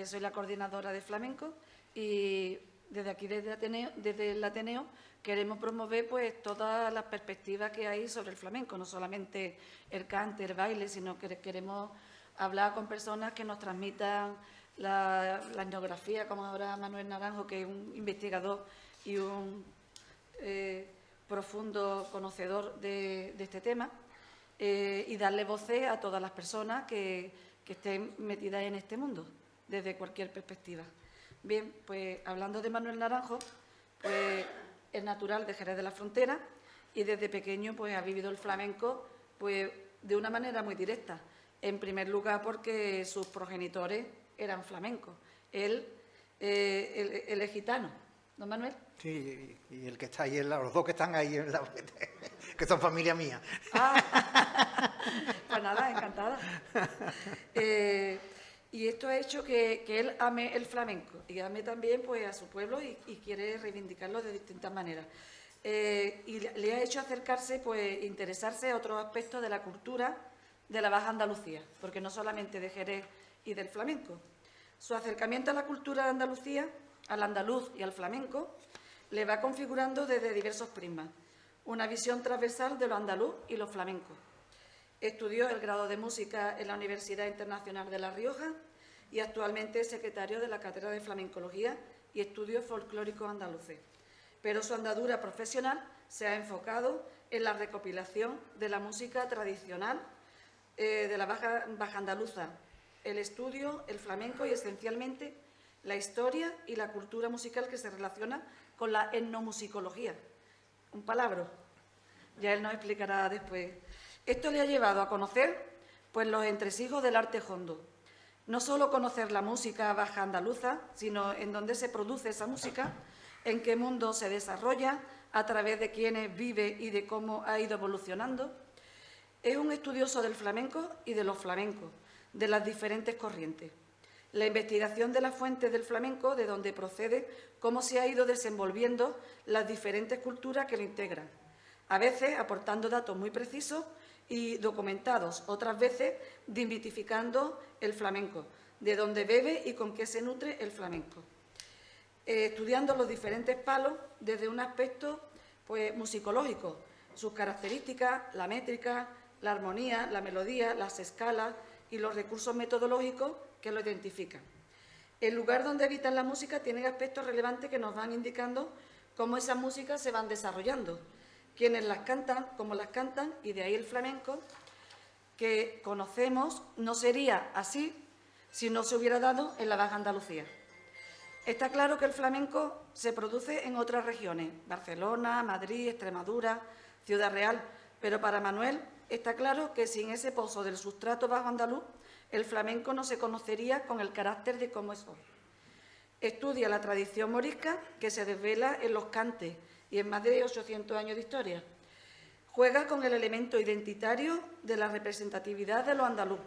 soy la coordinadora de flamenco y desde aquí, desde el Ateneo, queremos promover pues todas las perspectivas que hay sobre el flamenco, no solamente el cante, el baile, sino que queremos hablar con personas que nos transmitan la etnografía, como ahora Manuel Naranjo, que es un investigador y un profundo conocedor de este tema, y darle voces a todas las personas que estén metidas en este mundo, desde cualquier perspectiva. Bien, pues hablando de Manuel Naranjo, pues es natural de Jerez de la Frontera y desde pequeño pues ha vivido el flamenco pues de una manera muy directa. En primer lugar porque sus progenitores eran flamencos. Él es gitano, ¿no, Manuel? Sí, y el que está ahí, los dos que están ahí, que son familia mía. Ah, pues nada, encantada. Y esto ha hecho que él ame el flamenco y ame también pues, a su pueblo y quiere reivindicarlo de distintas maneras. Y le ha hecho acercarse, pues interesarse a otros aspectos de la cultura de la Baja Andalucía, porque no solamente de Jerez y del flamenco. Su acercamiento a la cultura de Andalucía, al andaluz y al flamenco, le va configurando desde diversos prismas, una visión transversal de lo andaluz y lo flamenco. Estudió el grado de música en la Universidad Internacional de La Rioja y actualmente es secretario de la Cátedra de Flamencología y Estudios Folclóricos Andaluces. Pero su andadura profesional se ha enfocado en la recopilación de la música tradicional de la Baja Andaluza, el estudio, el flamenco y esencialmente la historia y la cultura musical que se relaciona con la etnomusicología. Un palabra, ya él nos explicará después. Esto le ha llevado a conocer pues, los entresijos del arte hondo. No solo conocer la música baja andaluza, sino en dónde se produce esa música, en qué mundo se desarrolla, a través de quiénes vive y de cómo ha ido evolucionando. Es un estudioso del flamenco y de los flamencos, de las diferentes corrientes. La investigación de las fuentes del flamenco, de dónde procede, cómo se ha ido desenvolviendo las diferentes culturas que lo integran. A veces aportando datos muy precisos y documentados, otras veces desmitificando el flamenco, de dónde bebe y con qué se nutre el flamenco. Estudiando los diferentes palos desde un aspecto pues, musicológico, sus características, la métrica, la armonía, la melodía, las escalas y los recursos metodológicos que lo identifican. El lugar donde habitan la música tiene aspectos relevantes que nos van indicando cómo esas músicas se van desarrollando, quiénes las cantan, cómo las cantan, y de ahí el flamenco que conocemos no sería así si no se hubiera dado en la Baja Andalucía. Está claro que el flamenco se produce en otras regiones, Barcelona, Madrid, Extremadura, Ciudad Real, pero para Manuel está claro que sin ese pozo del sustrato bajo andaluz, el flamenco no se conocería con el carácter de cómo es hoy. Estudia la tradición morisca que se desvela en los cantes y en más de 800 años de historia. Juega con el elemento identitario de la representatividad de lo andaluz.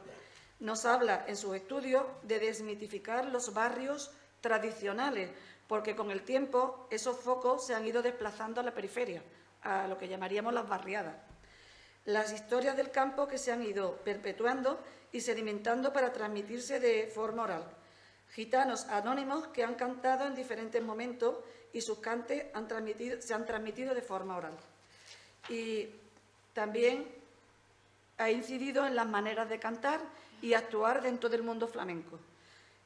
Nos habla en sus estudios de desmitificar los barrios tradicionales, porque con el tiempo esos focos se han ido desplazando a la periferia, a lo que llamaríamos las barriadas. Las historias del campo que se han ido perpetuando y sedimentando para transmitirse de forma oral. Gitanos anónimos que han cantado en diferentes momentos y sus cantes se han transmitido de forma oral. Y también ha incidido en las maneras de cantar y actuar dentro del mundo flamenco.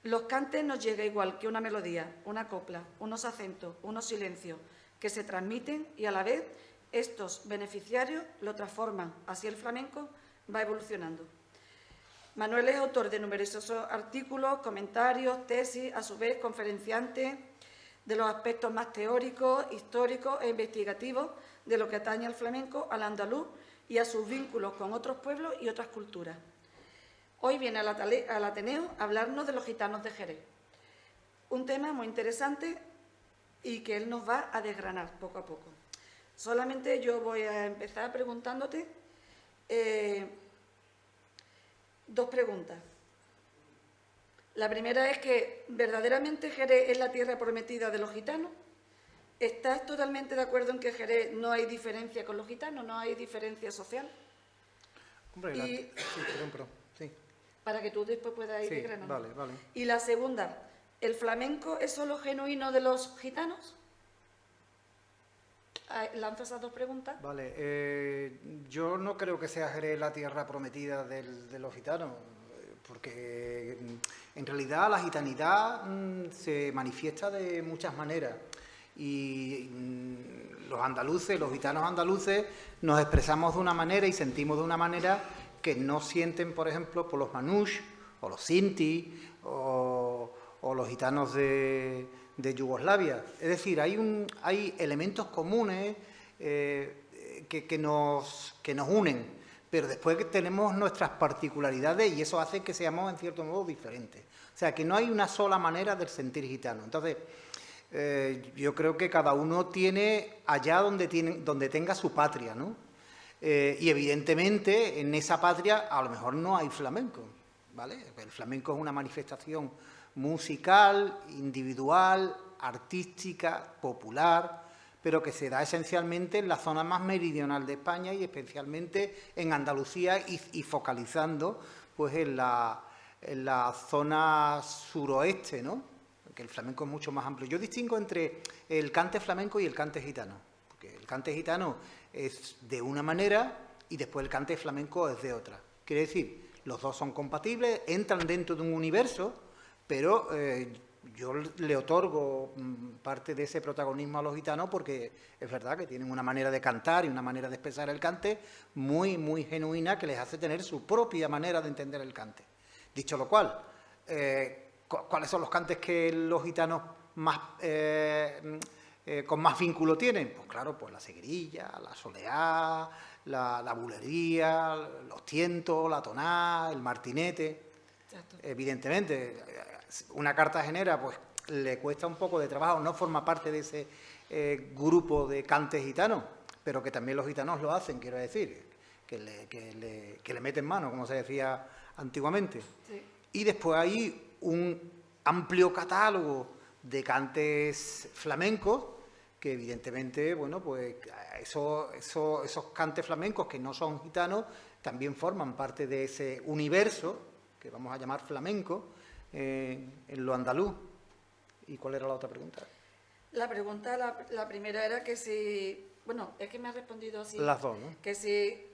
Los cantes nos llega igual que una melodía, una copla, unos acentos, unos silencios que se transmiten y a la vez estos beneficiarios lo transforman. Así el flamenco va evolucionando. Manuel es autor de numerosos artículos, comentarios, tesis, a su vez conferenciante de los aspectos más teóricos, históricos e investigativos de lo que atañe al flamenco, al andaluz y a sus vínculos con otros pueblos y otras culturas. Hoy viene al Ateneo a hablarnos de los gitanos de Jerez, un tema muy interesante y que él nos va a desgranar poco a poco. Solamente yo voy a empezar preguntándote dos preguntas. La primera es que, ¿verdaderamente Jerez es la tierra prometida de los gitanos? ¿Estás totalmente de acuerdo en que en Jerez no hay diferencia con los gitanos, no hay diferencia social? Hombre, sí. para que tú después puedas ir Sí, desgranando. vale, vale. Y la segunda, ¿el flamenco es solo genuino de los gitanos? Lanzo esas dos preguntas. Vale, yo no creo que sea Jerez la tierra prometida de los gitanos, porque en realidad la gitanidad se manifiesta de muchas maneras y los andaluces, los gitanos andaluces, nos expresamos de una manera y sentimos de una manera que no sienten, por ejemplo, por los manús o los sinti o los gitanos de Yugoslavia. Es decir, hay elementos comunes que nos unen, pero después tenemos nuestras particularidades y eso hace que seamos en cierto modo diferentes. O sea, que no hay una sola manera del sentir gitano. Entonces, yo creo que cada uno tiene allá donde tenga su patria, ¿no? Y evidentemente en esa patria a lo mejor no hay flamenco, ¿vale? El flamenco es una manifestación musical, individual, artística, popular, pero que se da esencialmente en la zona más meridional de España y especialmente en Andalucía y focalizando pues en la zona suroeste, ¿no? Que el flamenco es mucho más amplio. Yo distingo entre el cante flamenco y el cante gitano, porque el cante gitano es de una manera y después el cante flamenco es de otra. Quiere decir, los dos son compatibles, entran dentro de un universo, pero yo le otorgo parte de ese protagonismo a los gitanos porque es verdad que tienen una manera de cantar y una manera de expresar el cante muy, muy genuina que les hace tener su propia manera de entender el cante. Dicho lo cual, ¿cuáles son los cantes que los gitanos más con más vínculo tienen? Pues claro, pues la seguirilla, la soleá, la bulería, los tientos, la toná, el martinete. Exacto. Evidentemente, una cartagenera pues le cuesta un poco de trabajo, no forma parte de ese grupo de cantes gitanos, pero que también los gitanos lo hacen, quiero decir, que le meten mano, como se decía antiguamente. Sí. Y después hay un amplio catálogo de cantes flamencos que evidentemente, bueno, pues esos cantes flamencos que no son gitanos también forman parte de ese universo que vamos a llamar flamenco en lo andaluz. ¿Y cuál era la otra pregunta? La pregunta, la primera era que si, bueno, es que me ha respondido así. Las dos, ¿no? Que si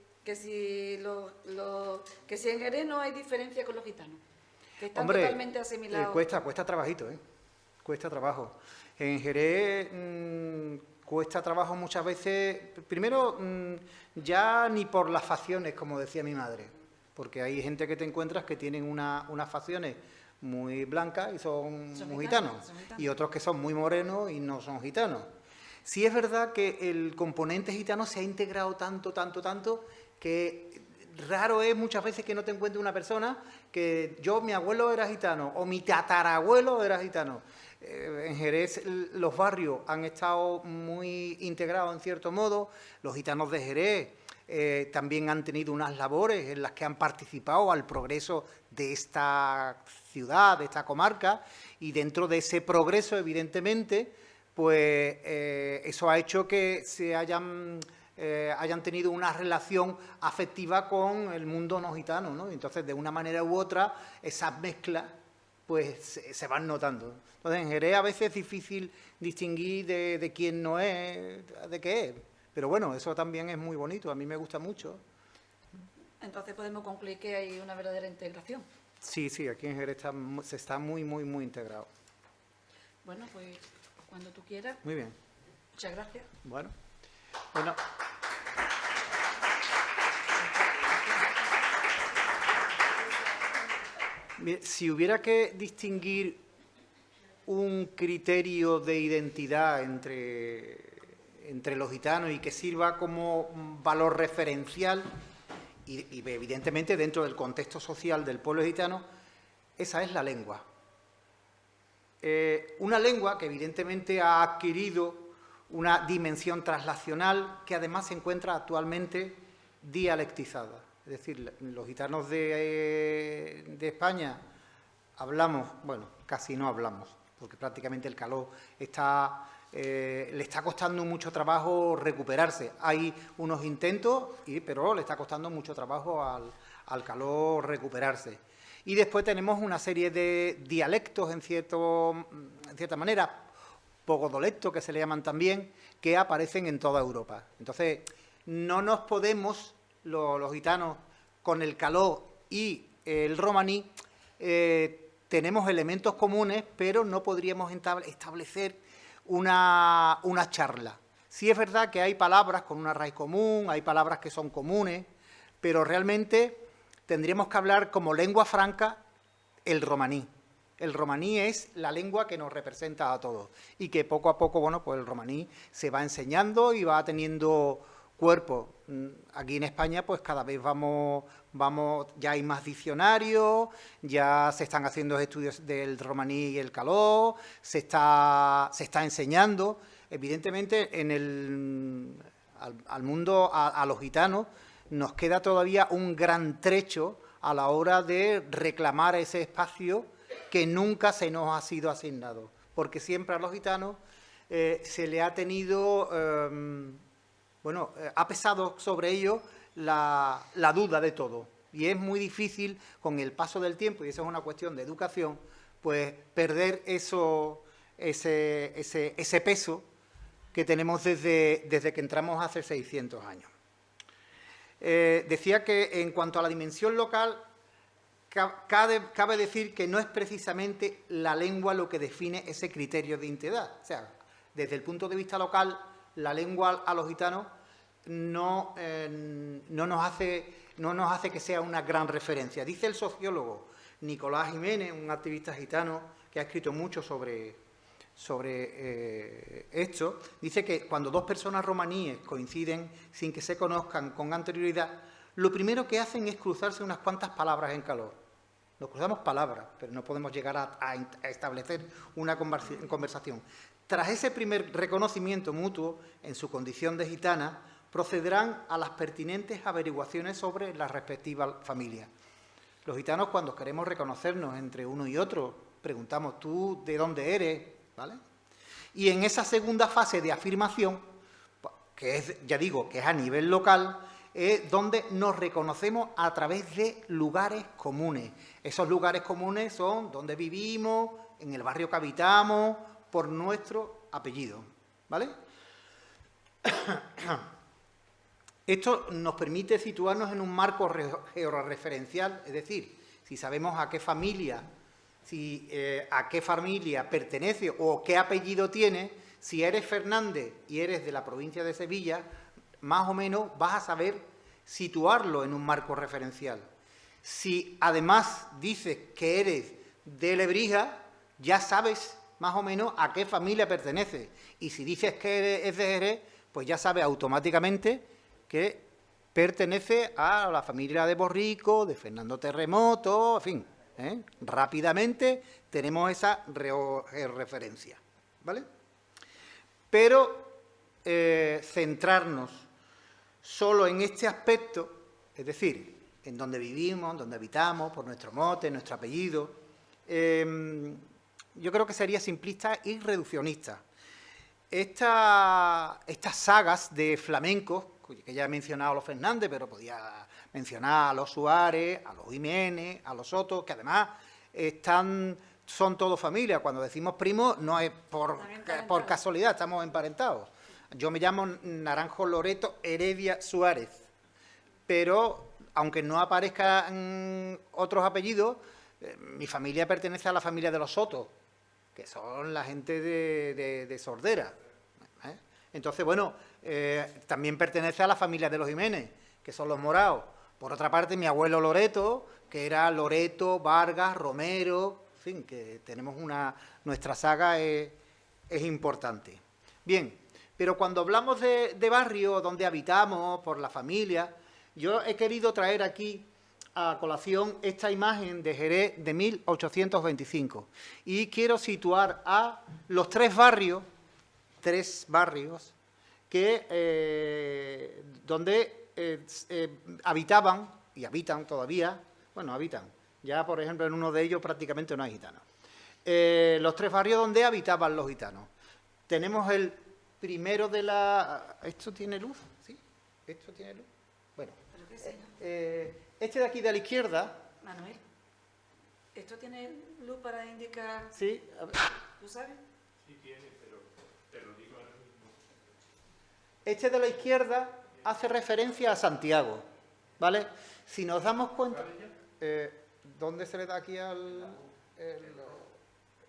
en Jerez no hay diferencia con los gitanos, que están totalmente asimilados. Cuesta trabajito, cuesta trabajo. En Jerez cuesta trabajo muchas veces, primero ya ni por las facciones, como decía mi madre, porque hay gente que te encuentras que tienen unas facciones muy blancas y son muy gitanos, y otros que son muy morenos y no son gitanos. Sí es verdad que el componente gitano se ha integrado tanto, que raro es muchas veces que no te encuentres una persona que mi abuelo era gitano o mi tatarabuelo era gitano. En Jerez los barrios han estado muy integrados en cierto modo, los gitanos de Jerez también han tenido unas labores en las que han participado al progreso de esta ciudad, de esta comarca, y dentro de ese progreso, evidentemente, pues eso ha hecho que se hayan tenido una relación afectiva con el mundo no gitano, ¿no? Entonces, de una manera u otra, esas mezclas pues se van notando. Entonces, en Jerez a veces es difícil distinguir de quién no es, de qué es. Pero bueno, eso también es muy bonito, a mí me gusta mucho. Entonces podemos concluir que hay una verdadera integración. Sí, aquí en Jerez se está muy integrado. Bueno, pues cuando tú quieras. Muy bien. Muchas gracias. Bueno. Si hubiera que distinguir un criterio de identidad entre los gitanos y que sirva como valor referencial, y evidentemente dentro del contexto social del pueblo gitano, esa es la lengua. Una lengua que evidentemente ha adquirido una dimensión traslacional que además se encuentra actualmente dialectizada. Es decir, los gitanos de España hablamos, bueno, casi no hablamos, porque prácticamente el caló le está costando mucho trabajo recuperarse. Hay unos intentos, pero le está costando mucho trabajo al caló recuperarse. y después tenemos una serie de dialectos, en cierta manera, pogodolectos, que se le llaman también, que aparecen en toda Europa. Entonces, no nos podemos, los gitanos, con el caló y el romaní, tenemos elementos comunes, pero no podríamos establecer una charla. Sí es verdad que hay palabras con una raíz común, hay palabras que son comunes, pero realmente tendríamos que hablar como lengua franca el romaní. El romaní es la lengua que nos representa a todos y que poco a poco, bueno, pues el romaní se va enseñando y va teniendo cuerpo. Aquí en España, pues cada vez vamos, ya hay más diccionarios, ya se están haciendo estudios del romaní y el caló, se está enseñando. Evidentemente, al mundo, a los gitanos, nos queda todavía un gran trecho a la hora de reclamar ese espacio que nunca se nos ha sido asignado, porque siempre a los gitanos se le ha tenido, ha pesado sobre ellos la duda de todo, y es muy difícil con el paso del tiempo, y eso es una cuestión de educación, pues perder ese peso que tenemos desde que entramos hace 600 años. Decía que en cuanto a la dimensión local, cabe decir que no es precisamente la lengua lo que define ese criterio de identidad. O sea, desde el punto de vista local, la lengua a los gitanos no nos hace que sea una gran referencia. Dice el sociólogo Nicolás Jiménez, un activista gitano que ha escrito mucho sobre esto, dice que cuando dos personas romaníes coinciden sin que se conozcan con anterioridad, lo primero que hacen es cruzarse unas cuantas palabras en calor. Nos cruzamos palabras, pero no podemos llegar a establecer una conversación. Tras ese primer reconocimiento mutuo, en su condición de gitana, procederán a las pertinentes averiguaciones sobre las respectivas familias. Los gitanos, cuando queremos reconocernos entre uno y otro, preguntamos, ¿tú de dónde eres? ¿Vale? Y en esa segunda fase de afirmación, que es, ya digo, que es a nivel local, es donde nos reconocemos a través de lugares comunes. Esos lugares comunes son donde vivimos, en el barrio que habitamos, por nuestro apellido, ¿vale? Esto nos permite situarnos en un marco georreferencial, es decir, si sabemos a qué familia pertenece o qué apellido tiene, si eres Fernández y eres de la provincia de Sevilla, más o menos vas a saber situarlo en un marco referencial. Si además dices que eres de Lebrija, ya sabes más o menos a qué familia pertenece. Y si dices que es de Jerez, pues ya sabes automáticamente que pertenece a la familia de Borrico, de Fernando Terremoto, en fin. Rápidamente tenemos esa referencia, ¿vale? Pero centrarnos solo en este aspecto, es decir, en donde vivimos, en donde habitamos, por nuestro mote, nuestro apellido, yo creo que sería simplista y reduccionista. Estas sagas de flamencos, que ya he mencionado a los Fernández, pero podía mencionar a los Suárez, a los Jiménez, a los Soto, que además son todos familia. Cuando decimos primos no es por casualidad, estamos emparentados. Yo me llamo Naranjo Loreto Heredia Suárez, pero aunque no aparezcan otros apellidos, mi familia pertenece a la familia de los Soto, que son la gente de Sordera. Entonces, bueno, también pertenece a la familia de los Jiménez, que son los Moraos. Por otra parte, mi abuelo Loreto, que era Loreto, Vargas, Romero, en fin, que tenemos nuestra saga es importante. Bien, pero cuando hablamos de barrio donde habitamos, por la familia, yo he querido traer aquí a colación esta imagen de Jerez de 1825 y quiero situar a los tres barrios que donde habitaban y habitan todavía, bueno, habitan, ya por ejemplo en uno de ellos prácticamente no hay gitanos. Los tres barrios donde habitaban los gitanos. Tenemos el primero de la... ¿Esto tiene luz? ¿Sí? ¿Esto tiene luz? Bueno. Este de aquí de la izquierda... Manuel. ¿Esto tiene luz para indicar? Sí, a ver. ¿Tú sabes? Sí tiene, pero te lo digo ahora mismo. Este de la izquierda hace referencia a Santiago, ¿vale? Si nos damos cuenta... ¿dónde se le da aquí al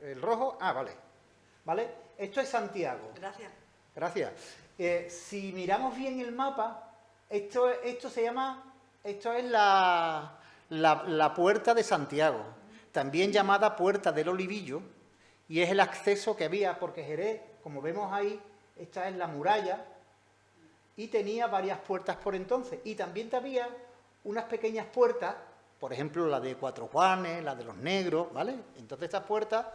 el rojo? Ah, vale. ¿Vale? Esto es Santiago. Gracias. Gracias. Si miramos bien el mapa, esto se llama... Esto es la Puerta de Santiago, también llamada Puerta del Olivillo, y es el acceso que había, porque Jerez, como vemos ahí, esta es la muralla, y tenía varias puertas por entonces. Y también había unas pequeñas puertas, por ejemplo, la de Cuatro Juanes, la de los Negros, ¿vale? Entonces estas puertas,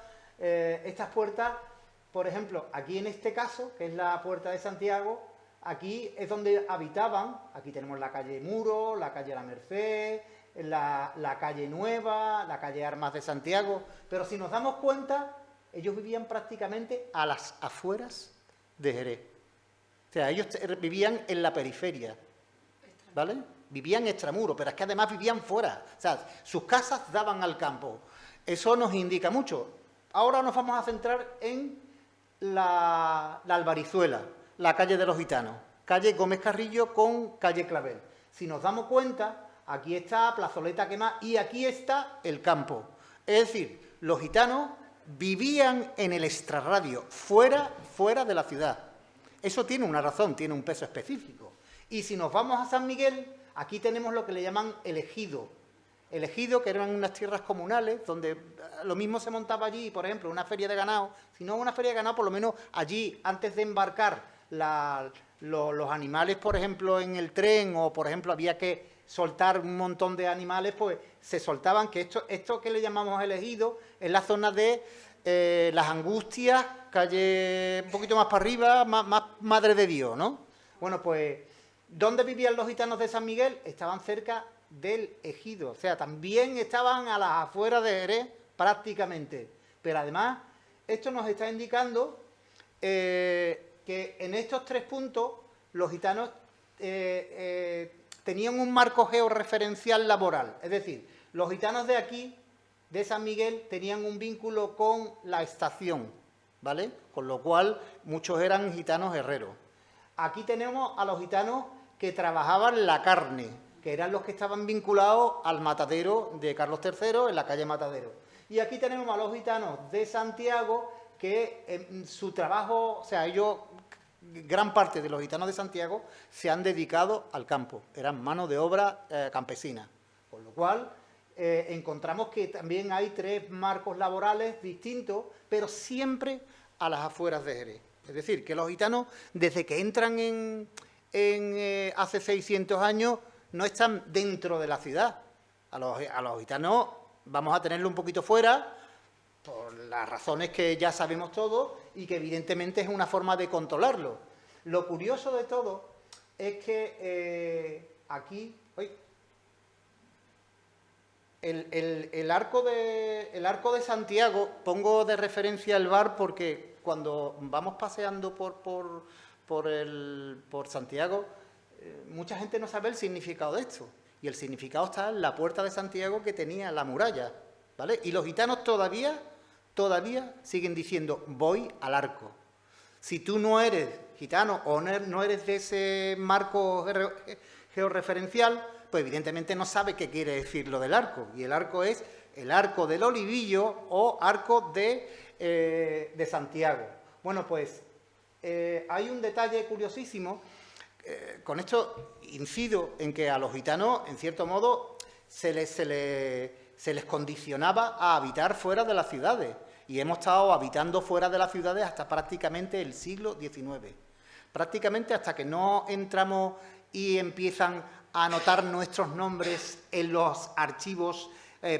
por ejemplo, aquí en este caso, que es la Puerta de Santiago, aquí es donde habitaban, aquí tenemos la calle Muro, la calle La Merced, la calle Nueva, la calle Armas de Santiago, pero si nos damos cuenta, ellos vivían prácticamente a las afueras de Jerez. O sea, ellos vivían en la periferia, ¿vale? Vivían extramuro, pero es que además vivían fuera. O sea, sus casas daban al campo. Eso nos indica mucho. Ahora nos vamos a centrar en la Albarizuela, la calle de los Gitanos, calle Gómez Carrillo con calle Clavel. Si nos damos cuenta, aquí está Plazoleta Quemada y aquí está el campo. Es decir, los gitanos vivían en el extrarradio, fuera de la ciudad. Eso tiene una razón, tiene un peso específico. Y si nos vamos a San Miguel, aquí tenemos lo que le llaman el ejido. El ejido, que eran unas tierras comunales, donde lo mismo se montaba allí, por ejemplo, una feria de ganado. Si no una feria de ganado, por lo menos allí, antes de embarcar los animales, por ejemplo, en el tren, o por ejemplo había que soltar un montón de animales, pues se soltaban, que esto que le llamamos el ejido, es la zona de Las Angustias, calle un poquito más para arriba, más Madre de Dios, ¿no? Bueno, pues, ¿dónde vivían los gitanos de San Miguel? Estaban cerca del ejido, o sea, también estaban a las afueras de Jerez prácticamente. Pero además, esto nos está indicando que en estos 3 puntos los gitanos tenían un marco georreferencial laboral. Es decir, los gitanos de aquí, de San Miguel, tenían un vínculo con la estación, ¿vale? Con lo cual, muchos eran gitanos herreros. Aquí tenemos a los gitanos que trabajaban la carne, que eran los que estaban vinculados al matadero de Carlos III, en la calle Matadero. Y aquí tenemos a los gitanos de Santiago, que en su trabajo, o sea, ellos, gran parte de los gitanos de Santiago, se han dedicado al campo, eran mano de obra campesina. Con lo cual, encontramos que también hay 3 marcos laborales distintos, pero siempre a las afueras de Jerez. Es decir, que los gitanos, desde que entran hace 600 años, no están dentro de la ciudad. A los gitanos vamos a tenerlo un poquito fuera, por las razones que ya sabemos todos, y que evidentemente es una forma de controlarlo. Lo curioso de todo es que aquí... El arco de Santiago, pongo de referencia el bar porque cuando vamos paseando por Santiago, mucha gente no sabe el significado de esto. Y el significado está en la Puerta de Santiago que tenía la muralla, ¿vale? Y los gitanos todavía siguen diciendo, voy al arco. Si tú no eres gitano o no eres de ese marco georreferencial, pues evidentemente no sabe qué quiere decir lo del arco. Y el arco es el arco del Olivillo o arco de Santiago. Bueno, pues hay un detalle curiosísimo. Con esto incido en que a los gitanos, en cierto modo, se les condicionaba a habitar fuera de las ciudades. Y hemos estado habitando fuera de las ciudades hasta prácticamente el siglo XIX. Prácticamente hasta que no entramos y empiezan a anotar nuestros nombres en los archivos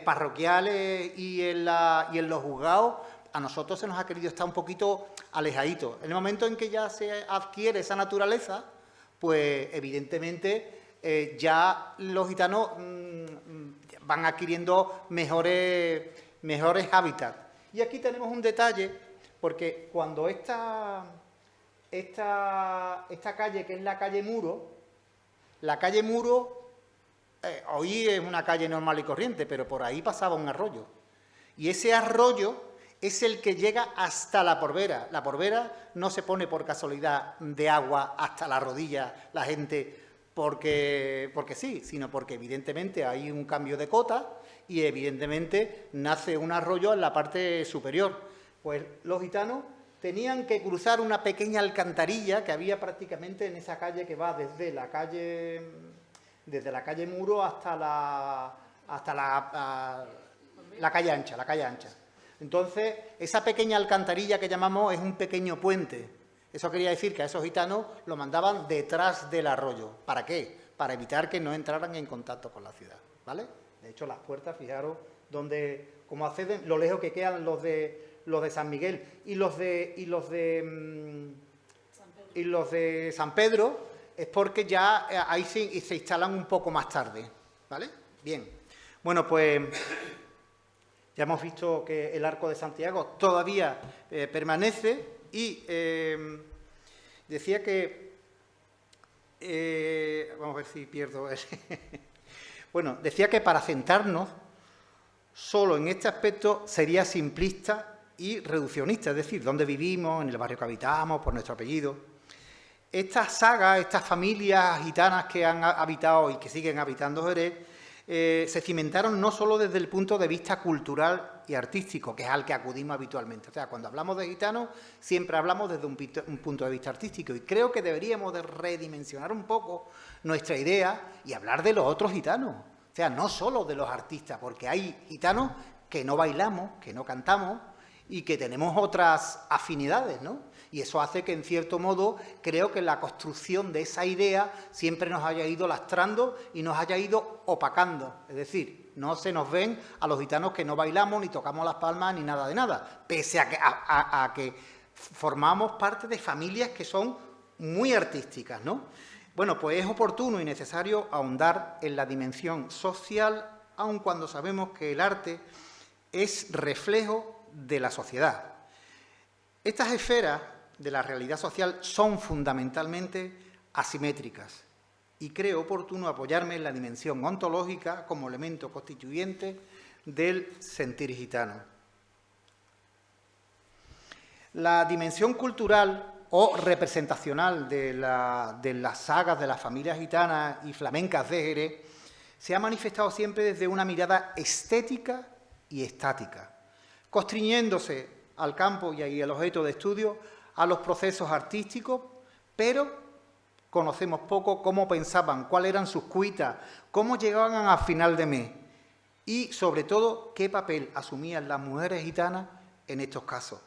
parroquiales y en los juzgados, a nosotros se nos ha querido estar un poquito alejadito. En el momento en que ya se adquiere esa naturaleza, pues evidentemente ya los gitanos van adquiriendo mejores hábitats. Y aquí tenemos un detalle, porque cuando esta calle, que es la calle Muro, hoy es una calle normal y corriente, pero por ahí pasaba un arroyo. Y ese arroyo es el que llega hasta la Porvera. La Porvera no se pone por casualidad de agua hasta la rodilla la gente porque sí, sino porque evidentemente hay un cambio de cota y evidentemente nace un arroyo en la parte superior. Pues los gitanos tenían que cruzar una pequeña alcantarilla que había prácticamente en esa calle que va desde la calle Muro hasta la calle Ancha. Entonces, esa pequeña alcantarilla que llamamos es un pequeño puente. Eso quería decir que a esos gitanos lo mandaban detrás del arroyo. ¿Para qué? Para evitar que no entraran en contacto con la ciudad, ¿vale? De hecho, las puertas, fijaros cómo acceden, lo lejos que quedan los de San Miguel y los de San Pedro, es porque ya ahí se instalan un poco más tarde, ¿vale? Bien. Bueno, pues ya hemos visto que el Arco de Santiago todavía permanece y decía que... vamos a ver si pierdo... Bueno, decía que para centrarnos solo en este aspecto sería simplista y reduccionista, es decir, dónde vivimos, en el barrio que habitamos, por nuestro apellido. Estas sagas, estas familias gitanas que han habitado y que siguen habitando Jerez, se cimentaron no solo desde el punto de vista cultural y artístico, que es al que acudimos habitualmente. O sea, cuando hablamos de gitanos, siempre hablamos desde un punto de vista artístico. Y creo que deberíamos de redimensionar un poco nuestra idea y hablar de los otros gitanos. O sea, no solo de los artistas, porque hay gitanos que no bailamos, que no cantamos y que tenemos otras afinidades, ¿no? Y eso hace que, en cierto modo, creo que la construcción de esa idea siempre nos haya ido lastrando y nos haya ido opacando. Es decir, no se nos ven a los gitanos que no bailamos, ni tocamos las palmas, ni nada de nada, pese a que formamos parte de familias que son muy artísticas, ¿no? Bueno, pues es oportuno y necesario ahondar en la dimensión social, aun cuando sabemos que el arte es reflejo de la sociedad. Estas esferas de la realidad social son fundamentalmente asimétricas y creo oportuno apoyarme en la dimensión ontológica como elemento constituyente del sentir gitano. La dimensión cultural o representacional de las sagas de las familias gitanas y flamencas de Jerez se ha manifestado siempre desde una mirada estética y estática, constriñéndose al campo y al objeto de estudio a los procesos artísticos, pero conocemos poco cómo pensaban, cuáles eran sus cuitas, cómo llegaban a final de mes y, sobre todo, qué papel asumían las mujeres gitanas en estos casos.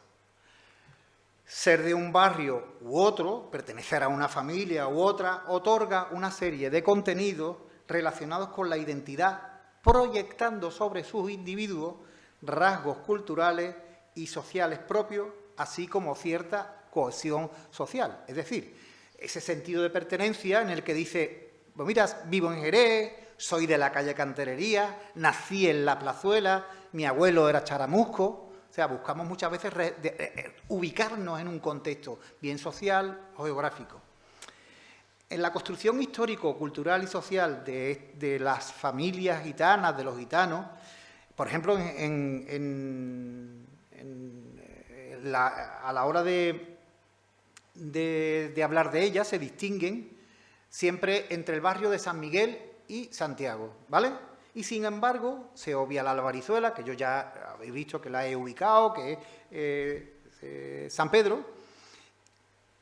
Ser de un barrio u otro, pertenecer a una familia u otra, otorga una serie de contenidos relacionados con la identidad, proyectando sobre sus individuos rasgos culturales y sociales propios, así como cierta cohesión social. Es decir, ese sentido de pertenencia en el que dice, pues mira, vivo en Jerez, soy de la calle Canterería, nací en la Plazuela, mi abuelo era charamusco. O sea, buscamos muchas veces ubicarnos en un contexto bien social o geográfico. En la construcción histórico, cultural y social de las familias gitanas, de los gitanos, por ejemplo, a la hora de hablar de ellas, se distinguen siempre entre el barrio de San Miguel y Santiago, ¿vale? Y sin embargo, se obvia la Albarizuela, que yo ya habéis visto que la he ubicado, que es San Pedro,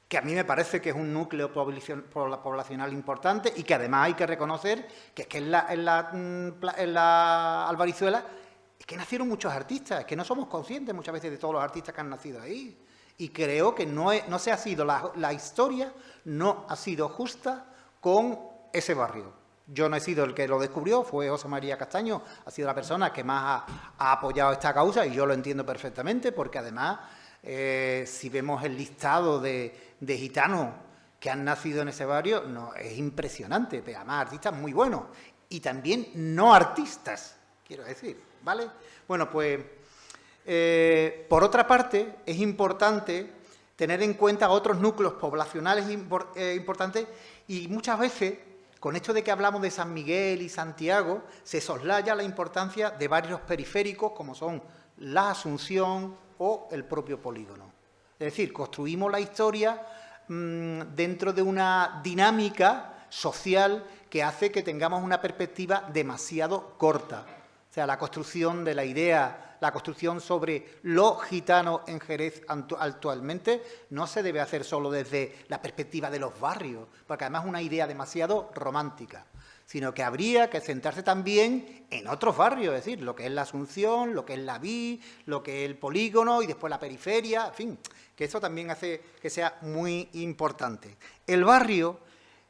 que a mí me parece que es un núcleo poblacional importante y que además hay que reconocer que es que en la Albarizuela es que nacieron muchos artistas, es que no somos conscientes muchas veces de todos los artistas que han nacido ahí. Y creo que la historia no ha sido justa con ese barrio. Yo no he sido el que lo descubrió, fue José María Castaño, ha sido la persona que más ha apoyado esta causa y yo lo entiendo perfectamente porque además, si vemos el listado de gitanos que han nacido en ese barrio, no, es impresionante, pero además artistas muy buenos y también no artistas, quiero decir, ¿vale? Bueno, pues... por otra parte, es importante tener en cuenta otros núcleos poblacionales importantes y muchas veces, con esto de que hablamos de San Miguel y Santiago, se soslaya la importancia de barrios periféricos como son la Asunción o el propio polígono. Es decir, construimos la historia dentro de una dinámica social que hace que tengamos una perspectiva demasiado corta. O sea, la construcción de la idea, la construcción sobre los gitanos en Jerez actualmente no se debe hacer solo desde la perspectiva de los barrios, porque además es una idea demasiado romántica, sino que habría que centrarse también en otros barrios, es decir, lo que es la Asunción, lo que es la Vi, lo que es el polígono y después la periferia, en fin, que eso también hace que sea muy importante. El barrio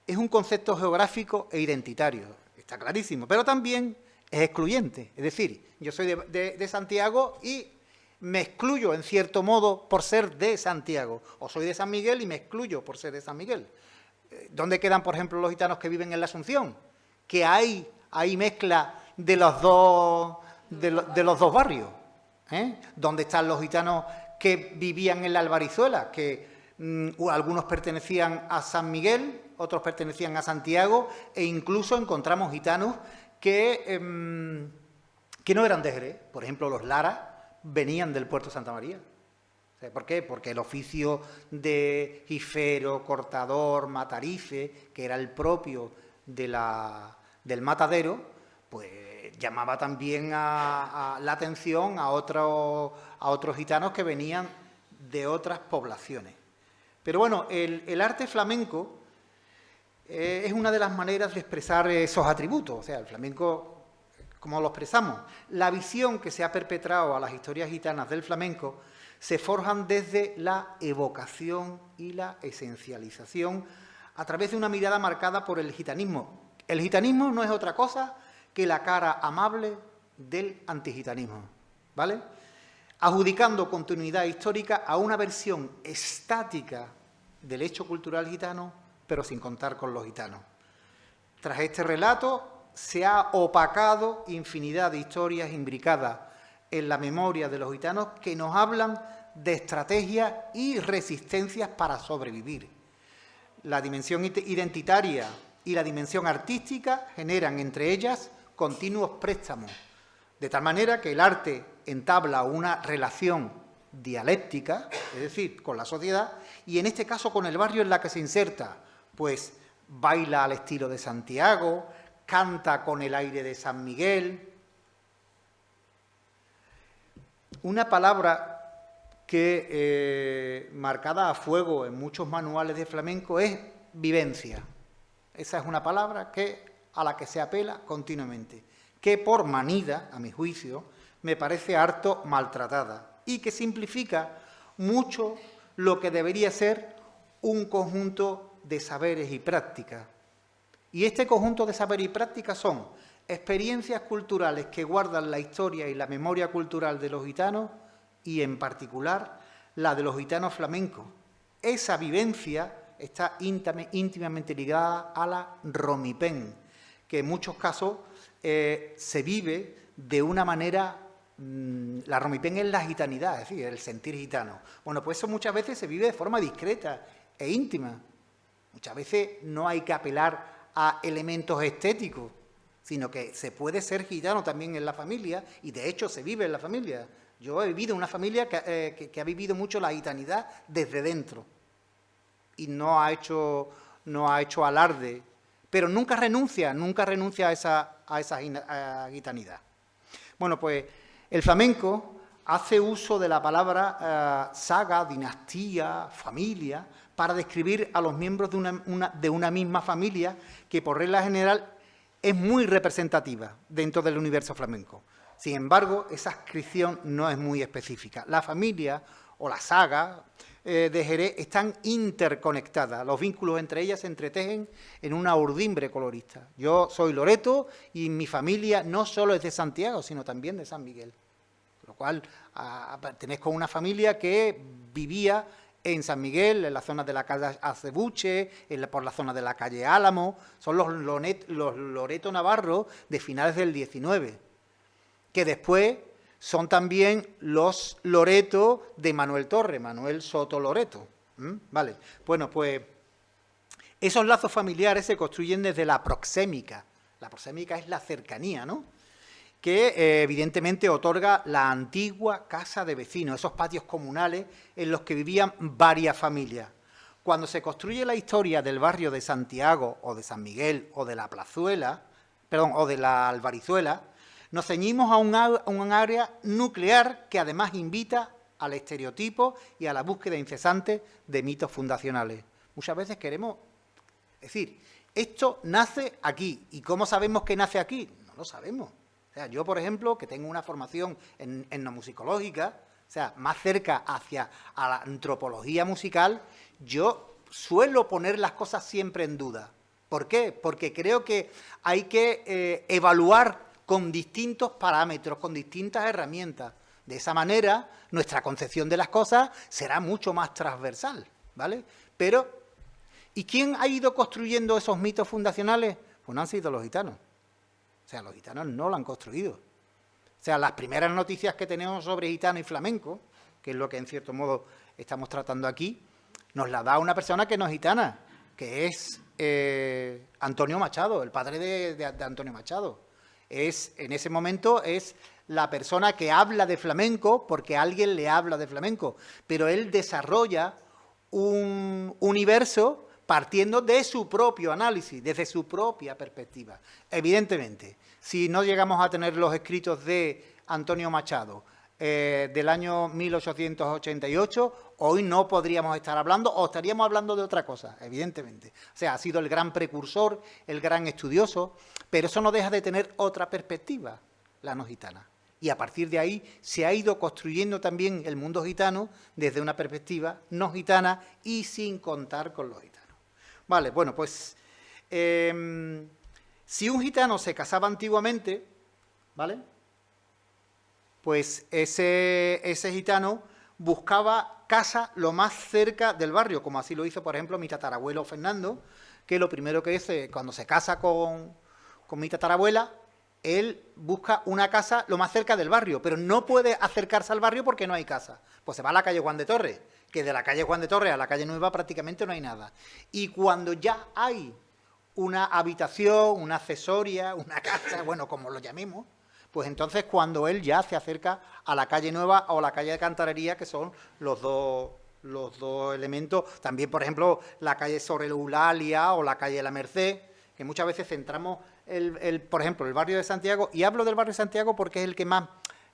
es un concepto geográfico e identitario, está clarísimo, pero también es excluyente. Es decir, yo soy de Santiago y me excluyo en cierto modo por ser de Santiago, o soy de San Miguel y me excluyo por ser de San Miguel. ¿Dónde quedan, por ejemplo, los gitanos que viven en la Asunción? Que hay mezcla de los dos barrios. ¿Dónde están los gitanos que vivían en la Albarizuela? Que algunos pertenecían a San Miguel, otros pertenecían a Santiago, e incluso encontramos gitanos que no eran de Jerez. Por ejemplo, los Lara venían del puerto de Santa María. ¿Por qué? Porque el oficio de jifero, cortador, matarife, que era el propio del matadero, pues llamaba también la atención a otros gitanos que venían de otras poblaciones. Pero bueno, el arte flamenco es una de las maneras de expresar esos atributos. O sea, el flamenco, ¿cómo lo expresamos? La visión que se ha perpetrado a las historias gitanas del flamenco se forjan desde la evocación y la esencialización a través de una mirada marcada por el gitanismo. El gitanismo no es otra cosa que la cara amable del antigitanismo, ¿vale? Adjudicando continuidad histórica a una versión estática del hecho cultural gitano, pero sin contar con los gitanos. Tras este relato se ha opacado infinidad de historias imbricadas en la memoria de los gitanos que nos hablan de estrategias y resistencias para sobrevivir. La dimensión identitaria y la dimensión artística generan entre ellas continuos préstamos, de tal manera que el arte entabla una relación dialéctica, es decir, con la sociedad, y en este caso con el barrio en la que se inserta, pues baila al estilo de Santiago, canta con el aire de San Miguel. Una palabra que marcada a fuego en muchos manuales de flamenco es vivencia. Esa es una palabra a la que se apela continuamente, que por manida, a mi juicio, me parece harto maltratada y que simplifica mucho lo que debería ser un conjunto de saberes y prácticas. Y este conjunto de saberes y prácticas son experiencias culturales que guardan la historia y la memoria cultural de los gitanos y, en particular, la de los gitanos flamencos. Esa vivencia está íntimamente ligada a la romipén, que en muchos casos se vive de una manera. La romipén es la gitanidad, es decir, el sentir gitano. Bueno, pues eso muchas veces se vive de forma discreta e íntima. Muchas veces no hay que apelar a elementos estéticos, sino que se puede ser gitano también en la familia, y de hecho se vive en la familia. Yo he vivido en una familia que ha vivido mucho la gitanidad desde dentro y no ha hecho alarde, pero nunca renuncia a esa gitanidad. Bueno, pues el flamenco hace uso de la palabra saga, dinastía, familia, para describir a los miembros de una misma familia que, por regla general, es muy representativa dentro del universo flamenco. Sin embargo, esa adscripción no es muy específica. La familia o la saga de Jerez están interconectadas. Los vínculos entre ellas se entretejen en una urdimbre colorista. Yo soy loreto y mi familia no solo es de Santiago, sino también de San Miguel. Con lo cual, pertenezco a una familia que vivía en San Miguel, en la zona de la calle Acebuche, por la zona de la calle Álamo. Son los Loreto Navarro de finales del 19, que después son también los Loreto de Manuel Torre, Manuel Soto Loreto. Vale. Bueno, pues esos lazos familiares se construyen desde la proxémica. La proxémica es la cercanía, ¿no? que evidentemente otorga la antigua casa de vecinos, esos patios comunales en los que vivían varias familias. Cuando se construye la historia del barrio de Santiago o de San Miguel o de la Plazuela, perdón, o de la Albarizuela, nos ceñimos a un área nuclear que además invita al estereotipo y a la búsqueda incesante de mitos fundacionales. Muchas veces queremos decir, esto nace aquí. ¿Y cómo sabemos que nace aquí? No lo sabemos. O sea, yo, por ejemplo, que tengo una formación en etnomusicológica, o sea, más cerca hacia a la antropología musical, yo suelo poner las cosas siempre en duda. ¿Por qué? Porque creo que hay que evaluar con distintos parámetros, con distintas herramientas. De esa manera, nuestra concepción de las cosas será mucho más transversal, ¿vale? Pero, ¿y quién ha ido construyendo esos mitos fundacionales? Pues no han sido los gitanos. O sea, los gitanos no lo han construido. O sea, las primeras noticias que tenemos sobre gitano y flamenco, que es lo que en cierto modo estamos tratando aquí, nos la da una persona que no es gitana, que es Antonio Machado, el padre de Antonio Machado. En ese momento es la persona que habla de flamenco porque alguien le habla de flamenco, pero él desarrolla un universo partiendo de su propio análisis, desde su propia perspectiva. Evidentemente, si no llegamos a tener los escritos de Antonio Machado del año 1888, hoy no podríamos estar hablando o estaríamos hablando de otra cosa, evidentemente. O sea, ha sido el gran precursor, el gran estudioso, pero eso no deja de tener otra perspectiva, la no gitana. Y a partir de ahí se ha ido construyendo también el mundo gitano desde una perspectiva no gitana y sin contar con los gitanos. Vale, bueno, pues si un gitano se casaba antiguamente, ¿vale? Pues ese gitano buscaba casa lo más cerca del barrio, como así lo hizo, por ejemplo, mi tatarabuelo Fernando, que lo primero que hace cuando se casa con mi tatarabuela, él busca una casa lo más cerca del barrio, pero no puede acercarse al barrio porque no hay casa. Pues se va a la calle Juan de Torres, que de la calle Juan de Torres a la calle Nueva prácticamente no hay nada. Y cuando ya hay una habitación, una accesoria, una casa, bueno, como lo llamemos, pues entonces cuando él ya se acerca a la calle Nueva o la calle de Cantarería, que son los dos elementos. También, por ejemplo, la calle sobre Eulalia o la calle de la Merced, que muchas veces centramos por ejemplo, el barrio de Santiago, y hablo del barrio de Santiago porque es el que más,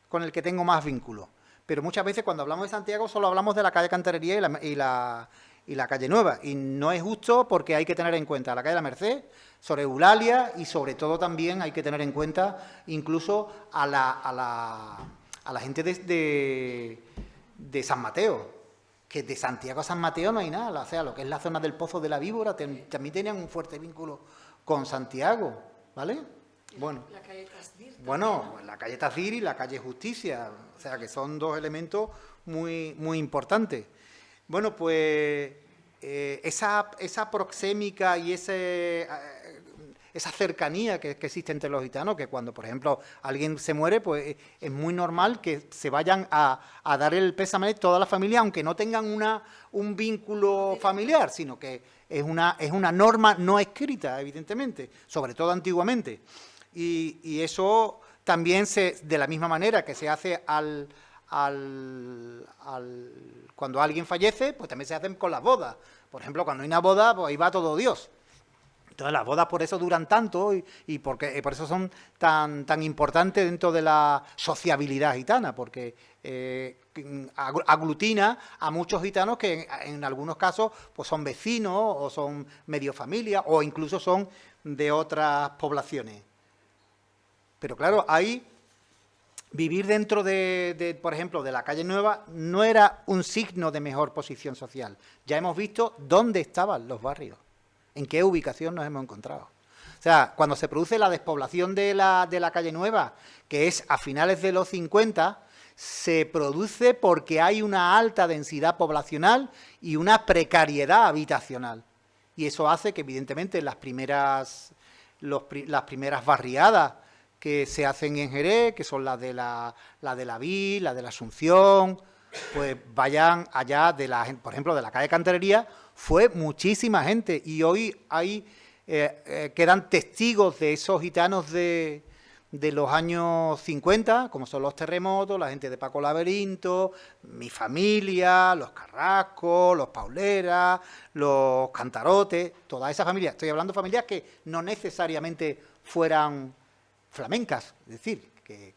con el que tengo más vínculo. Pero muchas veces cuando hablamos de Santiago solo hablamos de la calle Cantarería y la calle Nueva. Y no es justo porque hay que tener en cuenta la calle de la Merced, sobre Eulalia y sobre todo también hay que tener en cuenta incluso a la gente de San Mateo, que de Santiago a San Mateo no hay nada. O sea, lo que es la zona del Pozo de la Víbora también tenían un fuerte vínculo con Santiago, ¿vale? Bueno, la calle Tasdir. Bueno, la calle Tasdir y la calle Justicia, o sea que son dos elementos muy, muy importantes. Bueno, pues esa proxémica y esa cercanía que existe entre los gitanos, que cuando, por ejemplo, alguien se muere, pues es muy normal que se vayan a dar el pésame toda la familia, aunque no tengan un vínculo familiar, sino que es una norma no escrita, evidentemente, sobre todo antiguamente. Y eso también de la misma manera que se hace cuando alguien fallece, pues también se hacen con las bodas. Por ejemplo, cuando hay una boda, pues ahí va todo Dios. Entonces las bodas por eso duran tanto y por eso son tan importantes dentro de la sociabilidad gitana, porque aglutina a muchos gitanos que en algunos casos pues son vecinos o son medio familia o incluso son de otras poblaciones. Pero claro, ahí vivir dentro por ejemplo, de la calle Nueva no era un signo de mejor posición social. Ya hemos visto dónde estaban los barrios, en qué ubicación nos hemos encontrado. O sea, cuando se produce la despoblación de la calle Nueva, que es a finales de los 50, se produce porque hay una alta densidad poblacional y una precariedad habitacional. Y eso hace que, evidentemente, las primeras barriadas que se hacen en Jerez, que son la de la Vil, la de la Asunción, pues vayan allá, por ejemplo, de la calle Cantarería, fue muchísima gente. Y hoy quedan testigos de esos gitanos de de los años 50, como son los terremotos, la gente de Paco Laberinto, mi familia, los Carrascos, los Pauleras, los Cantarotes, toda esa familia. Estoy hablando de familias que no necesariamente fueran flamencas, es decir, que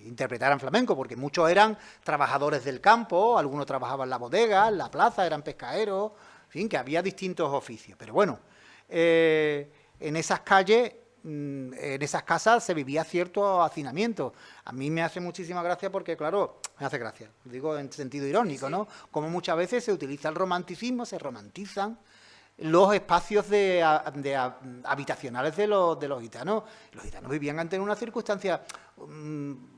interpretaran flamenco, porque muchos eran trabajadores del campo, algunos trabajaban en la bodega, en la plaza, eran pescaderos, en fin, que había distintos oficios. Pero bueno, en esas calles, en esas casas se vivía cierto hacinamiento. A mí me hace muchísima gracia porque, claro, me hace gracia, digo en sentido irónico, ¿no? Como muchas veces se utiliza el romanticismo, se romantizan los espacios habitacionales de los gitanos. Los gitanos vivían ante una circunstancia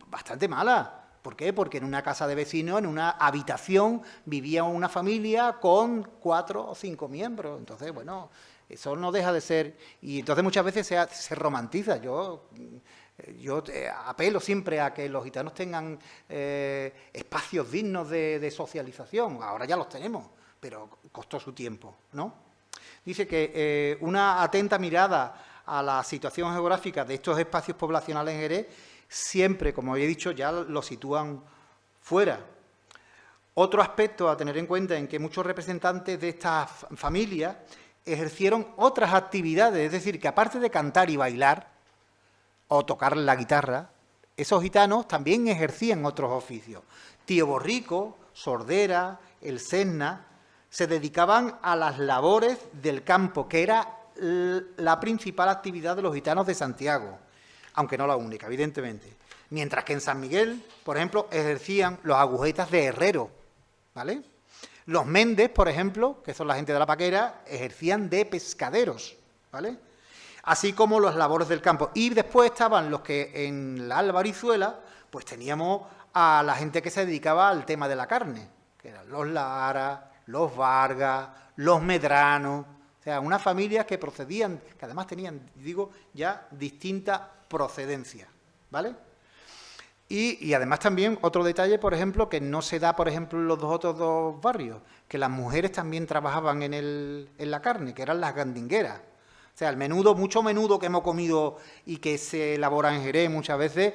bastante mala. ¿Por qué? Porque en una casa de vecinos, en una habitación, vivía una familia con 4 o 5 miembros. Entonces, bueno, eso no deja de ser... Y entonces muchas veces se romantiza. Yo apelo siempre a que los gitanos tengan espacios dignos de socialización. Ahora ya los tenemos, pero costó su tiempo, ¿no? Dice que una atenta mirada a la situación geográfica de estos espacios poblacionales en Jerez siempre, como he dicho, ya lo sitúan fuera. Otro aspecto a tener en cuenta es que muchos representantes de estas familias ejercieron otras actividades, es decir, que aparte de cantar y bailar o tocar la guitarra, esos gitanos también ejercían otros oficios. Tío Borrico, Sordera, el Cesna, se dedicaban a las labores del campo, que era la principal actividad de los gitanos de Santiago, aunque no la única, evidentemente. Mientras que en San Miguel, por ejemplo, ejercían los agujetas de herrero, ¿vale? Los Méndez, por ejemplo, que son la gente de la Paquera, ejercían de pescaderos, ¿vale? Así como las labores del campo. Y después estaban los que en la Albarizuela, pues teníamos a la gente que se dedicaba al tema de la carne, que eran los Lara, los Vargas, los Medrano, o sea, unas familias que procedían, que además tenían, digo, ya distinta procedencia, ¿vale? Y además también otro detalle, por ejemplo, que no se da, por ejemplo, en los otros dos barrios, que las mujeres también trabajaban en la carne, que eran las gandingueras. O sea, el menudo, mucho menudo que hemos comido y que se elabora en Jerez muchas veces,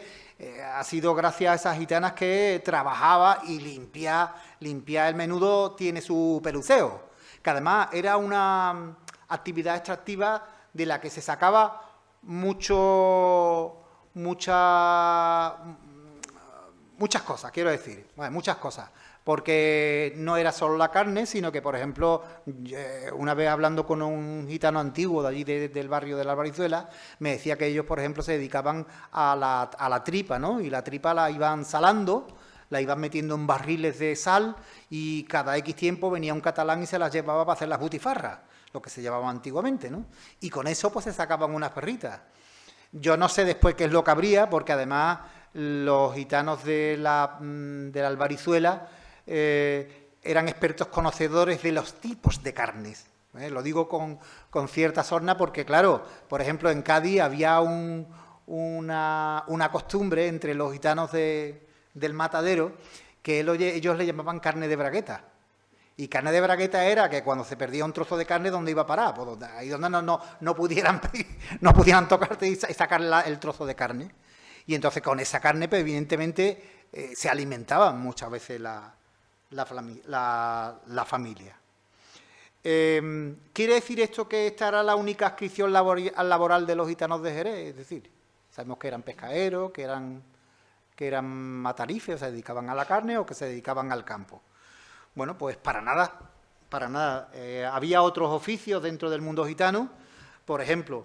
ha sido gracias a esas gitanas que trabajaba y limpiar el menudo tiene su peluceo, que además era una actividad extractiva de la que se sacaba muchas cosas, quiero decir, bueno, muchas cosas, porque no era solo la carne, sino que, por ejemplo, una vez hablando con un gitano antiguo de allí del barrio de la Albarizuela, me decía que ellos, por ejemplo, se dedicaban a la tripa, ¿no? Y la tripa la iban salando, la iban metiendo en barriles de sal y cada X tiempo venía un catalán y se las llevaba para hacer las butifarras, lo que se llevaba antiguamente, ¿no? Y con eso pues se sacaban unas perritas. Yo no sé después qué es lo que habría, porque además los gitanos de la Albarizuela eran expertos conocedores de los tipos de carnes. Lo digo con cierta sorna porque, claro, por ejemplo, en Cádiz había una costumbre entre los gitanos del matadero que ellos le llamaban carne de bragueta. Y carne de bragueta era que cuando se perdía un trozo de carne, ¿dónde iba a parar? Pues ahí donde no pudieran tocarte y sacar el trozo de carne. Y entonces con esa carne, pues, evidentemente, se alimentaban muchas veces la familia. ¿Quiere decir esto que esta era la única adscripción laboral de los gitanos de Jerez? Es decir, sabemos que eran pescaderos, que eran matarifes, o se dedicaban a la carne o que se dedicaban al campo. Bueno, pues para nada. Había otros oficios dentro del mundo gitano. Por ejemplo,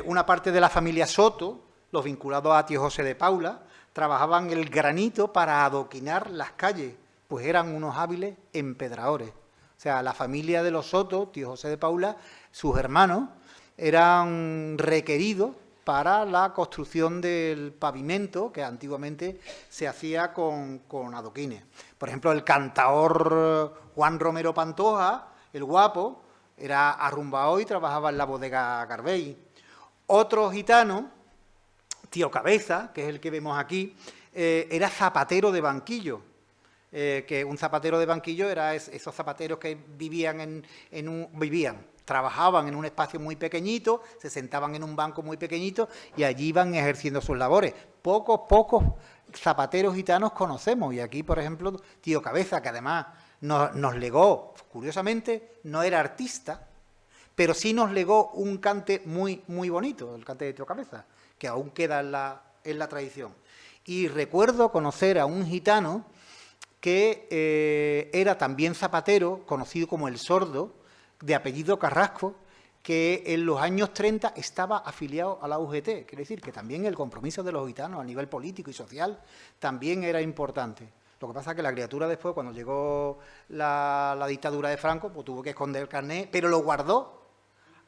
una parte de la familia Soto, los vinculados a tío José de Paula, trabajaban el granito para adoquinar las calles, pues eran unos hábiles empedradores. O sea, la familia de los Soto, tío José de Paula, sus hermanos, eran requeridos para la construcción del pavimento que antiguamente se hacía con adoquines. Por ejemplo, el cantaor Juan Romero Pantoja, el guapo, era arrumbado y trabajaba en la bodega Garbey. Otro gitano, tío Cabeza, que es el que vemos aquí, era zapatero de banquillo. Que un zapatero de banquillo era esos zapateros que vivían trabajaban en un espacio muy pequeñito, se sentaban en un banco muy pequeñito y allí iban ejerciendo sus labores. Pocos zapateros gitanos conocemos, y aquí, por ejemplo, Tío Cabeza, que además nos legó, curiosamente, no era artista, pero sí nos legó un cante muy bonito, el cante de Tío Cabeza, que aún queda en la tradición. Y recuerdo conocer a un gitano que era también zapatero, conocido como el Sordo, de apellido Carrasco, que en los años 30 estaba afiliado a la UGT. Quiere decir que también el compromiso de los gitanos a nivel político y social también era importante. Lo que pasa es que la criatura después, cuando llegó la dictadura de Franco, pues tuvo que esconder el carnet, pero lo guardó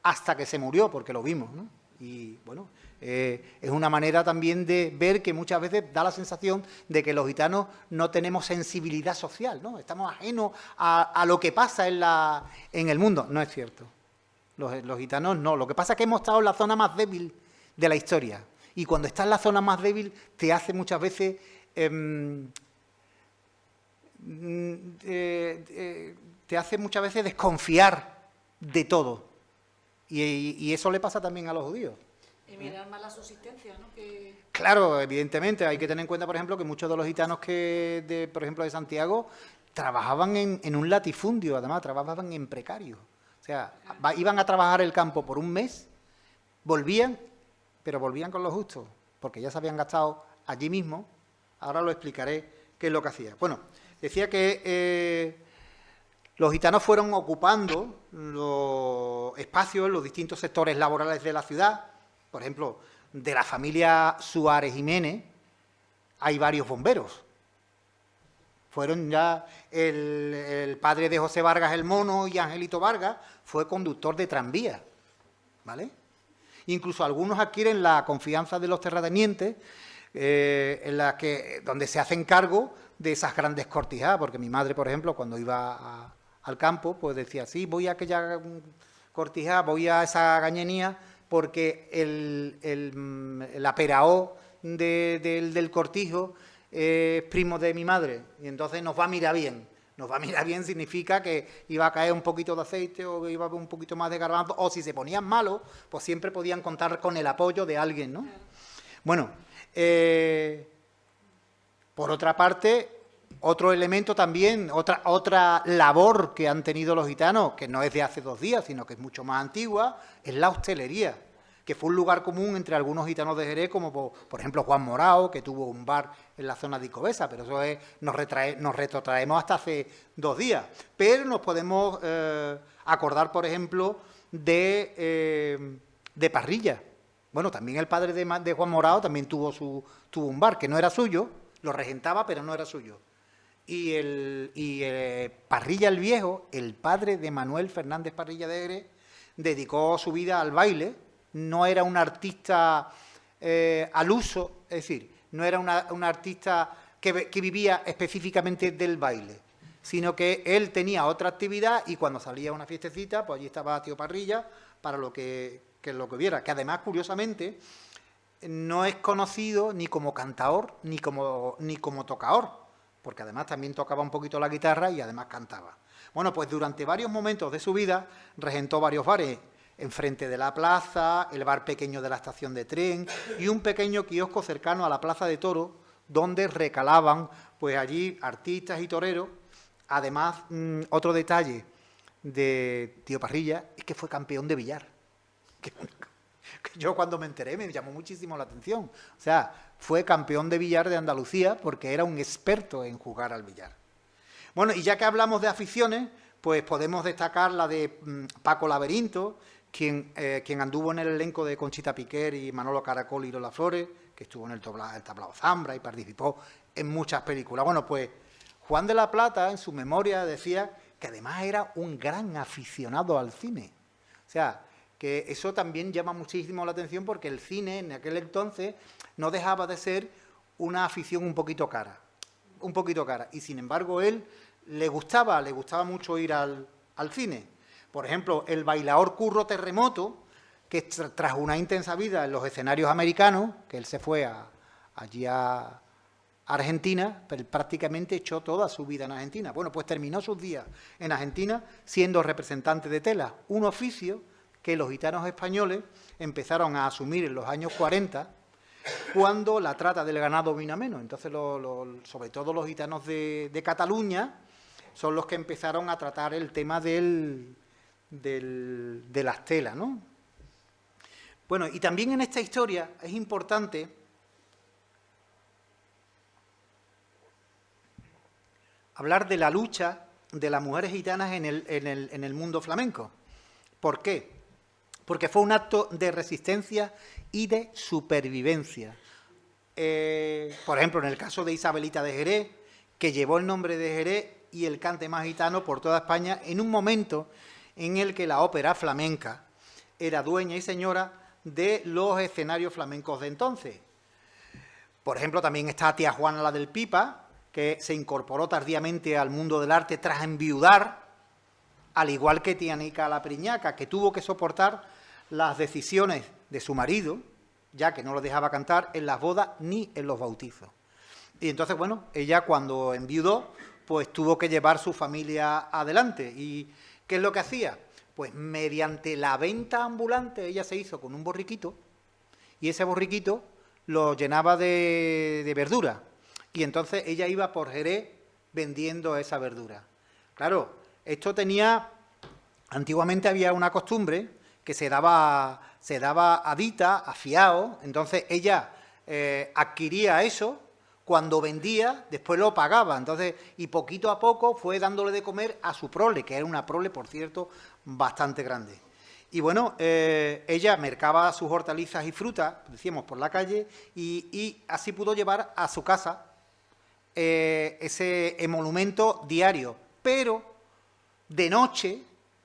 hasta que se murió, porque lo vimos, ¿no? Y bueno, es una manera también de ver que muchas veces da la sensación de que los gitanos no tenemos sensibilidad social, ¿no? Estamos ajenos a lo que pasa en el mundo. No es cierto. Los gitanos no. Lo que pasa es que hemos estado en la zona más débil de la historia. Y cuando estás en la zona más débil te hace muchas veces... te hace muchas veces desconfiar de todo. Y eso le pasa también a los judíos. Y mirar más la subsistencia, ¿no? Claro, evidentemente, hay que tener en cuenta, por ejemplo, que muchos de los gitanos por ejemplo, de Santiago, trabajaban en un latifundio, además, trabajaban en precario. O sea, iban a trabajar el campo por un mes, volvían, pero volvían con lo justo, porque ya se habían gastado allí mismo. Ahora lo explicaré qué es lo que hacía. Bueno, decía que los gitanos fueron ocupando los espacios en los distintos sectores laborales de la ciudad. Por ejemplo, de la familia Suárez Jiménez hay varios bomberos. Fueron ya el padre de José Vargas el Mono y Angelito Vargas fue conductor de tranvía, ¿vale? Incluso algunos adquieren la confianza de los terratenientes, donde se hacen cargo de esas grandes cortijadas, porque mi madre, por ejemplo, cuando iba al campo, pues decía, sí, voy a aquella cortijada, voy a esa gañenía, porque el aperaó del cortijo es primo de mi madre, y entonces nos va a mirar bien. Nos va a mirar bien significa que iba a caer un poquito de aceite o iba a haber un poquito más de garbanzo, o si se ponían malos, pues siempre podían contar con el apoyo de alguien, ¿no? Bueno, por otra parte, otro elemento también, otra labor que han tenido los gitanos, que no es de hace 2 días, sino que es mucho más antigua, es la hostelería, que fue un lugar común entre algunos gitanos de Jerez, como por ejemplo Juan Morao, que tuvo un bar en la zona de Icovesa, pero eso nos retrotraemos hasta hace 2 días. Pero nos podemos acordar, por ejemplo, de Parrilla. Bueno, también el padre de Juan Morao también tuvo un bar, que no era suyo, lo regentaba, pero no era suyo. Y Parrilla el Viejo, el padre de Manuel Fernández Parrilla de Jerez, dedicó su vida al baile. No era un artista al uso, es decir, no era un artista que vivía específicamente del baile, sino que él tenía otra actividad y cuando salía a una fiestecita, pues allí estaba Tío Parrilla para lo que viera, que además, curiosamente, no es conocido ni como cantaor ni como tocador, porque además también tocaba un poquito la guitarra y además cantaba. Bueno, pues durante varios momentos de su vida regentó varios bares, enfrente de la plaza, el bar pequeño de la estación de tren y un pequeño kiosco cercano a la plaza de toros, donde recalaban pues allí artistas y toreros. Además, otro detalle de Tío Parrilla es que fue campeón de billar. Que yo cuando me enteré me llamó muchísimo la atención. O sea, fue campeón de billar de Andalucía porque era un experto en jugar al billar. Bueno, y ya que hablamos de aficiones, pues podemos destacar la de Paco Laberinto, quien anduvo en el elenco de Conchita Piquer y Manolo Caracol y Lola Flores, que estuvo en el Tablao Zambra y participó en muchas películas. Bueno, pues Juan de la Plata, en su memoria, decía que además era un gran aficionado al cine. O sea, que eso también llama muchísimo la atención porque el cine en aquel entonces no dejaba de ser una afición un poquito cara. Y sin embargo, él le gustaba mucho ir al cine. Por ejemplo, el bailaor Curro Terremoto, que tras una intensa vida en los escenarios americanos, que él se fue allí a Argentina, pero prácticamente echó toda su vida en Argentina. Bueno, pues terminó sus días en Argentina siendo representante de tela, un oficio que los gitanos españoles empezaron a asumir en los años 40, cuando la trata del ganado vino a menos. Entonces, sobre todo los gitanos de Cataluña son los que empezaron a tratar el tema de las telas, ¿no? Bueno, y también en esta historia es importante hablar de la lucha de las mujeres gitanas en el mundo flamenco. ¿Por qué? Porque fue un acto de resistencia y de supervivencia. Por ejemplo, en el caso de Isabelita de Jerez, que llevó el nombre de Jerez y el cante más gitano por toda España, en un momento en el que la ópera flamenca era dueña y señora de los escenarios flamencos de entonces. Por ejemplo, también está tía Juana la del Pipa, que se incorporó tardíamente al mundo del arte tras enviudar, al igual que tía Nica la Priñaca, que tuvo que soportar las decisiones de su marido, ya que no lo dejaba cantar en las bodas ni en los bautizos. Y entonces, bueno, ella cuando enviudó, pues tuvo que llevar su familia adelante. ¿Y qué es lo que hacía? Pues mediante la venta ambulante ella se hizo con un borriquito, y ese borriquito lo llenaba de verdura. Y entonces ella iba por Jerez vendiendo esa verdura. Claro, esto antiguamente había una costumbre que se daba a dita, a fiao. Entonces ella adquiría eso, cuando vendía, después lo pagaba. Entonces, y poquito a poco fue dándole de comer a su prole, que era una prole, por cierto, bastante grande. Y bueno, ella mercaba sus hortalizas y frutas, decíamos, por la calle, y así pudo llevar a su casa ese emolumento diario, pero de noche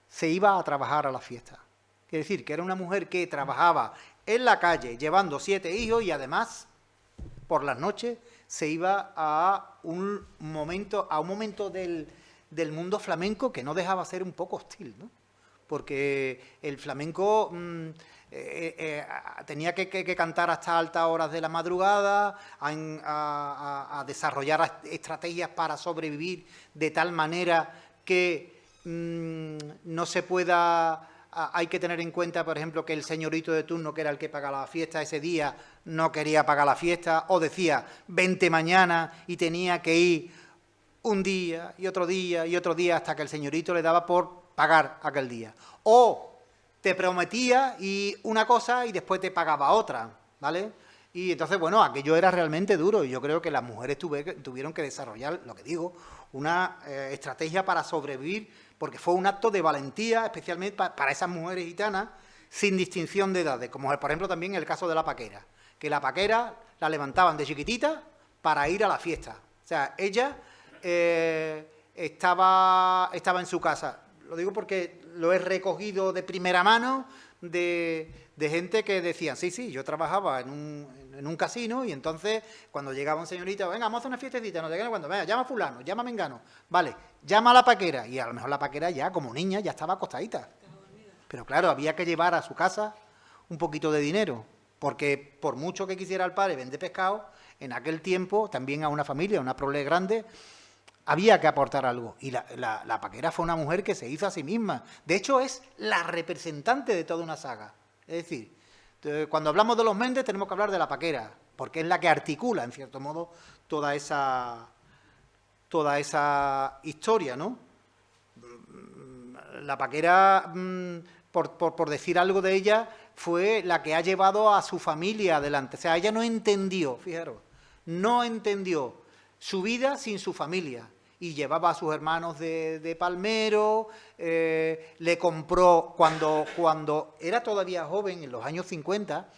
se iba a trabajar a la fiesta. Es decir, que era una mujer que trabajaba en la calle llevando 7 hijos y además por las noches se iba a un momento del mundo flamenco que no dejaba ser un poco hostil, ¿no? Porque el flamenco tenía que cantar hasta altas horas de la madrugada, a desarrollar estrategias para sobrevivir de tal manera que no se pueda... Hay que tener en cuenta, por ejemplo, que el señorito de turno, que era el que pagaba la fiesta ese día, no quería pagar la fiesta, o decía, vente mañana, y tenía que ir un día y otro día y otro día hasta que el señorito le daba por pagar aquel día. O te prometía y una cosa y después te pagaba otra, ¿vale? Y entonces, bueno, aquello era realmente duro y yo creo que las mujeres tuvieron que desarrollar, lo que digo, una estrategia para sobrevivir, porque fue un acto de valentía, especialmente para esas mujeres gitanas, sin distinción de edades, como por ejemplo también el caso de la paquera, que la paquera la levantaban de chiquitita para ir a la fiesta. O sea, ella estaba en su casa. Lo digo porque lo he recogido de primera mano de gente que decían, sí, yo trabajaba en un casino y entonces cuando llegaba un señorito, venga, vamos a hacer una fiestecita, no sé qué, cuando, venga, llama a fulano, llama a mengano, vale, llama a la paquera, y a lo mejor la paquera ya como niña ya estaba acostadita. Pero claro, había que llevar a su casa un poquito de dinero, porque por mucho que quisiera el padre vender pescado, en aquel tiempo también a una familia, a una prole grande, había que aportar algo. Y la paquera fue una mujer que se hizo a sí misma. De hecho, es la representante de toda una saga. Es decir, cuando hablamos de los Méndez tenemos que hablar de la paquera, porque es la que articula, en cierto modo, toda esa historia, ¿no? La paquera, por decir algo de ella, fue la que ha llevado a su familia adelante. O sea, ella no entendió, fijaros, no entendió su vida sin su familia. Y llevaba a sus hermanos de palmero, le compró, cuando era todavía joven, en los años 50,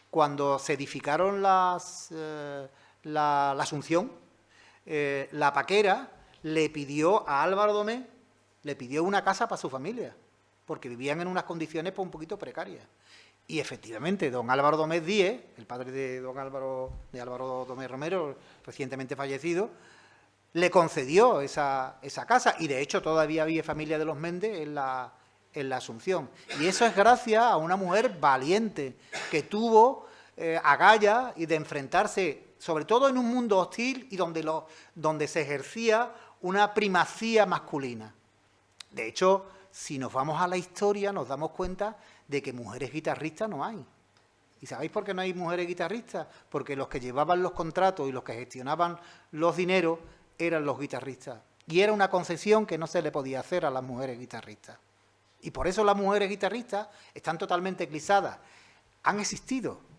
cuando se edificaron la Asunción, la paquera le pidió a Álvaro Domé, le pidió una casa para su familia, porque vivían en unas condiciones pues, un poquito precarias. Y efectivamente, don Álvaro Domés Díez, el padre de Álvaro Domés Romero, recientemente fallecido, le concedió esa casa, y de hecho todavía había familia de los Méndez en la Asunción. Y eso es gracias a una mujer valiente, que tuvo agallas y de enfrentarse sobre todo en un mundo hostil y donde se ejercía una primacía masculina. De hecho, si nos vamos a la historia, nos damos cuenta de que mujeres guitarristas no hay. ¿Y sabéis por qué no hay mujeres guitarristas? Porque los que llevaban los contratos y los que gestionaban los dineros eran los guitarristas. Y era una concesión que no se le podía hacer a las mujeres guitarristas. Y por eso las mujeres guitarristas están totalmente eclipsadas. Han existido.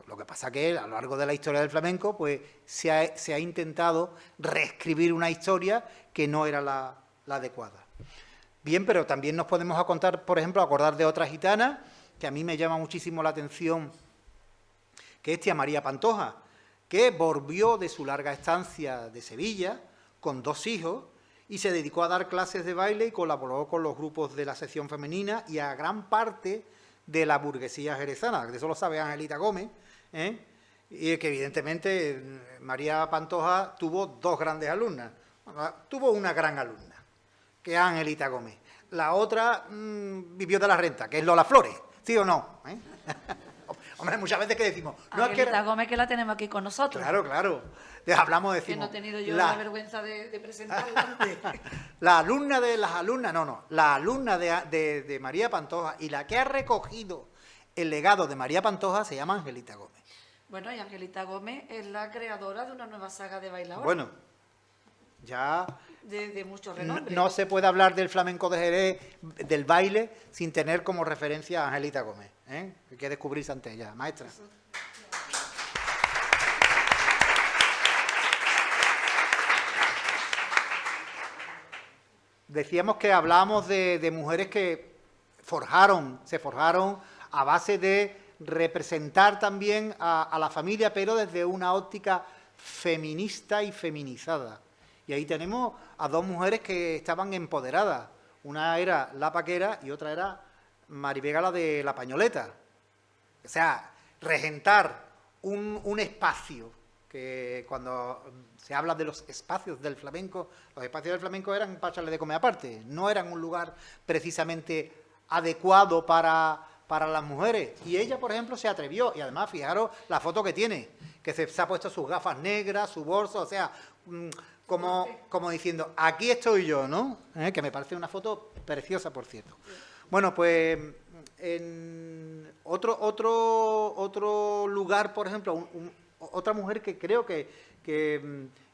Lo que pasa que a lo largo de la historia del flamenco pues se ha intentado reescribir una historia que no era la adecuada. Bien, pero también nos podemos acordar de otra gitana que a mí me llama muchísimo la atención, que es tía María Pantoja, que volvió de su larga estancia de Sevilla con 2 hijos y se dedicó a dar clases de baile y colaboró con los grupos de la sección femenina y a gran parte de la burguesía jerezana, que eso lo sabe Angelita Gómez, y que evidentemente María Pantoja tuvo 2 grandes alumnas. Tuvo una gran alumna, que es Angelita Gómez. La otra vivió de la renta, que es Lola Flores, ¿sí o no? Hombre, muchas veces que decimos... No Angelita Gómez, que la tenemos aquí con nosotros. Claro. Hablamos, decimos... Que no he tenido yo la vergüenza de presentarla antes. La alumna de María Pantoja y la que ha recogido el legado de María Pantoja se llama Angelita Gómez. Bueno, y Angelita Gómez es la creadora de una nueva saga de bailadores. Bueno, ya... De mucho renombre. No se puede hablar del flamenco de Jerez, del baile, sin tener como referencia a Angelita Gómez. Hay que descubrirse ante ella. Maestra. Decíamos que hablábamos de mujeres que se forjaron a base de representar también a la familia, pero desde una óptica feminista y feminizada. Y ahí tenemos a 2 mujeres que estaban empoderadas. Una era la Paquera y otra era Marivega, la de la Pañoleta. O sea, regentar un espacio, que cuando se habla de los espacios del flamenco, los espacios del flamenco eran para echarle de comer aparte, no eran un lugar precisamente adecuado para las mujeres. Y ella, por ejemplo, se atrevió, y además, fijaros la foto que tiene, que se ha puesto sus gafas negras, su bolso, o sea... Como diciendo, aquí estoy yo, ¿no? Que me parece una foto preciosa, por cierto. Bueno, pues en otro lugar, por ejemplo, otra mujer que creo que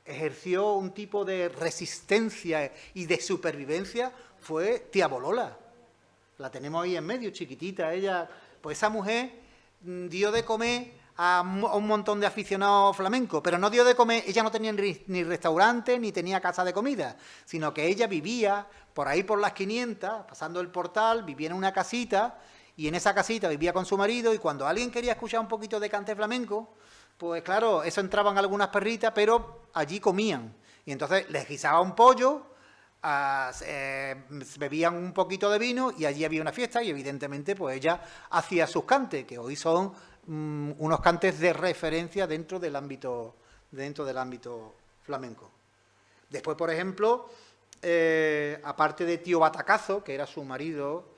ejerció un tipo de resistencia y de supervivencia fue tía Bolola. La tenemos ahí en medio, chiquitita. Ella, pues esa mujer dio de comer a un montón de aficionados flamencos, pero no dio de comer, ella no tenía ni restaurante ni tenía casa de comida, sino que ella vivía por ahí por las 500, pasando el portal, vivía en una casita, y en esa casita vivía con su marido, y cuando alguien quería escuchar un poquito de cante flamenco, pues claro, eso entraban algunas perritas, pero allí comían, y entonces les guisaba un pollo, bebían un poquito de vino, y allí había una fiesta, y evidentemente pues ella hacía sus cantes, que hoy son unos cantes de referencia dentro del ámbito flamenco. Después, por ejemplo, aparte de tío Batacazo, que era su marido,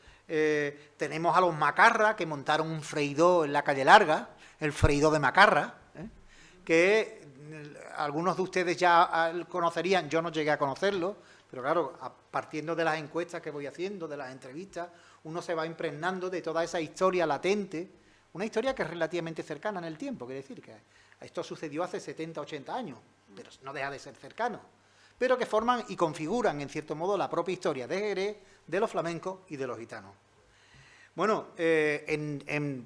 tenemos a los Macarra, que montaron un freidor en la calle Larga, el freidor de Macarra, que algunos de ustedes ya conocerían, yo no llegué a conocerlo, pero claro, partiendo de las encuestas que voy haciendo, de las entrevistas, uno se va impregnando de toda esa historia latente. Una historia que es relativamente cercana en el tiempo, quiere decir que esto sucedió hace 70, 80 años, pero no deja de ser cercano, pero que forman y configuran, en cierto modo, la propia historia de Jerez, de los flamencos y de los gitanos. Bueno, en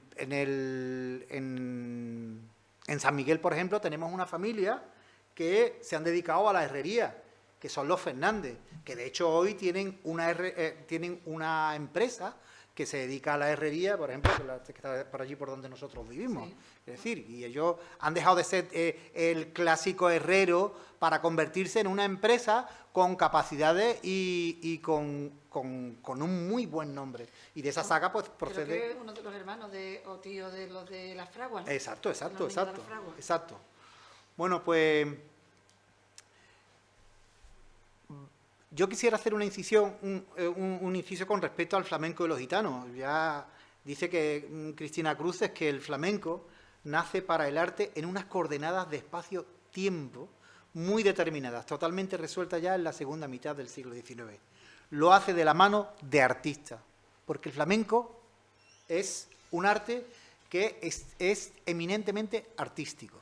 San Miguel, por ejemplo, tenemos una familia que se han dedicado a la herrería, que son los Fernández, que de hecho hoy tienen una empresa que se dedica a la herrería, por ejemplo, que está por allí por donde nosotros vivimos. Sí. Es decir, y ellos han dejado de ser el clásico herrero para convertirse en una empresa con capacidades y con un muy buen nombre. Y de esa saga pues procede... Creo que es uno de los hermanos o tíos de los de las fraguas, ¿no? Exacto. Bueno, pues... Yo quisiera hacer una incisión, un inciso con respecto al flamenco y los gitanos. Ya dice que Cristina Cruces que el flamenco nace para el arte en unas coordenadas de espacio-tiempo muy determinadas, totalmente resueltas ya en la segunda mitad del siglo XIX. Lo hace de la mano de artistas, porque el flamenco es un arte que es eminentemente artístico.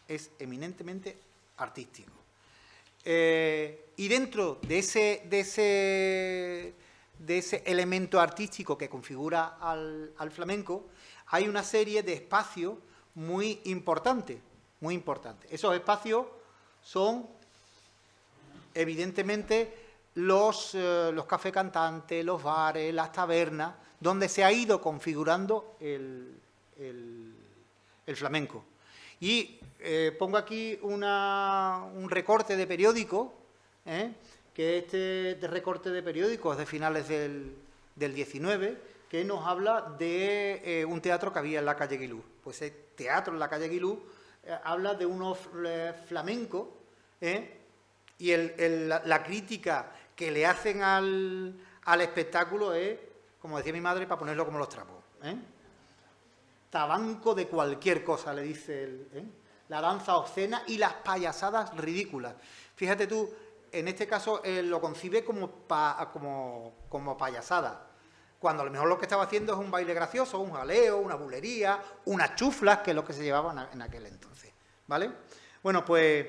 Es eminentemente artístico. Y dentro de ese elemento artístico que configura al flamenco, hay una serie de espacios muy importantes, muy importantes. Esos espacios son, evidentemente, los cafés cantantes, los bares, las tabernas, donde se ha ido configurando el flamenco. Y pongo aquí un recorte de periódico, que este recorte de periódico es de finales del 19, que nos habla de un teatro que había en la calle Guilú. Pues ese teatro en la calle Guilú habla de unos flamencos, y la crítica que le hacen al espectáculo es, como decía mi madre, para ponerlo como los trapos. Tabanco de cualquier cosa, le dice la danza obscena y las payasadas ridículas. Fíjate tú, en este caso lo concibe como payasada, cuando a lo mejor lo que estaba haciendo es un baile gracioso, un jaleo, una bulería, unas chuflas, que es lo que se llevaban en aquel entonces, ¿vale? Bueno, pues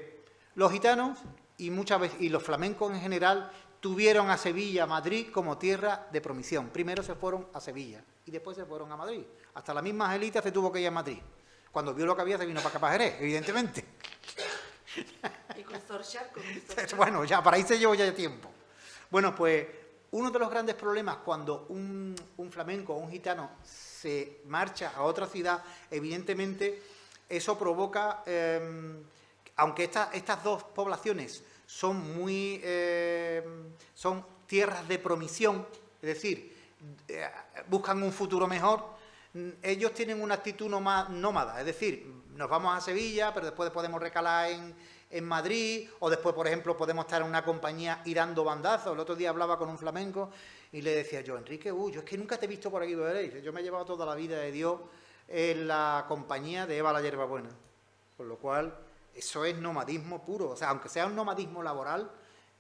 los gitanos y muchas veces, y los flamencos en general, tuvieron a Sevilla, a Madrid, como tierra de promisión. Primero se fueron a Sevilla y después se fueron a Madrid. Hasta la misma Angelita se tuvo que ir a Madrid. Cuando vio lo que había, se vino para acá, para Jerez, evidentemente. Y cruzó el charco. Bueno, ya para ahí se llevó ya tiempo. Bueno, pues uno de los grandes problemas cuando un flamenco o un gitano se marcha a otra ciudad, evidentemente eso provoca, aunque estas dos poblaciones son son tierras de promisión, es decir, buscan un futuro mejor, ellos tienen una actitud nómada, es decir, nos vamos a Sevilla, pero después podemos recalar en Madrid, o después, por ejemplo, podemos estar en una compañía y dando bandazos. El otro día hablaba con un flamenco y le decía yo, Enrique, yo es que nunca te he visto por aquí, veréis. Yo me he llevado toda la vida de Dios en la compañía de Eva la Hierbabuena, con lo cual eso es nomadismo puro, o sea, aunque sea un nomadismo laboral,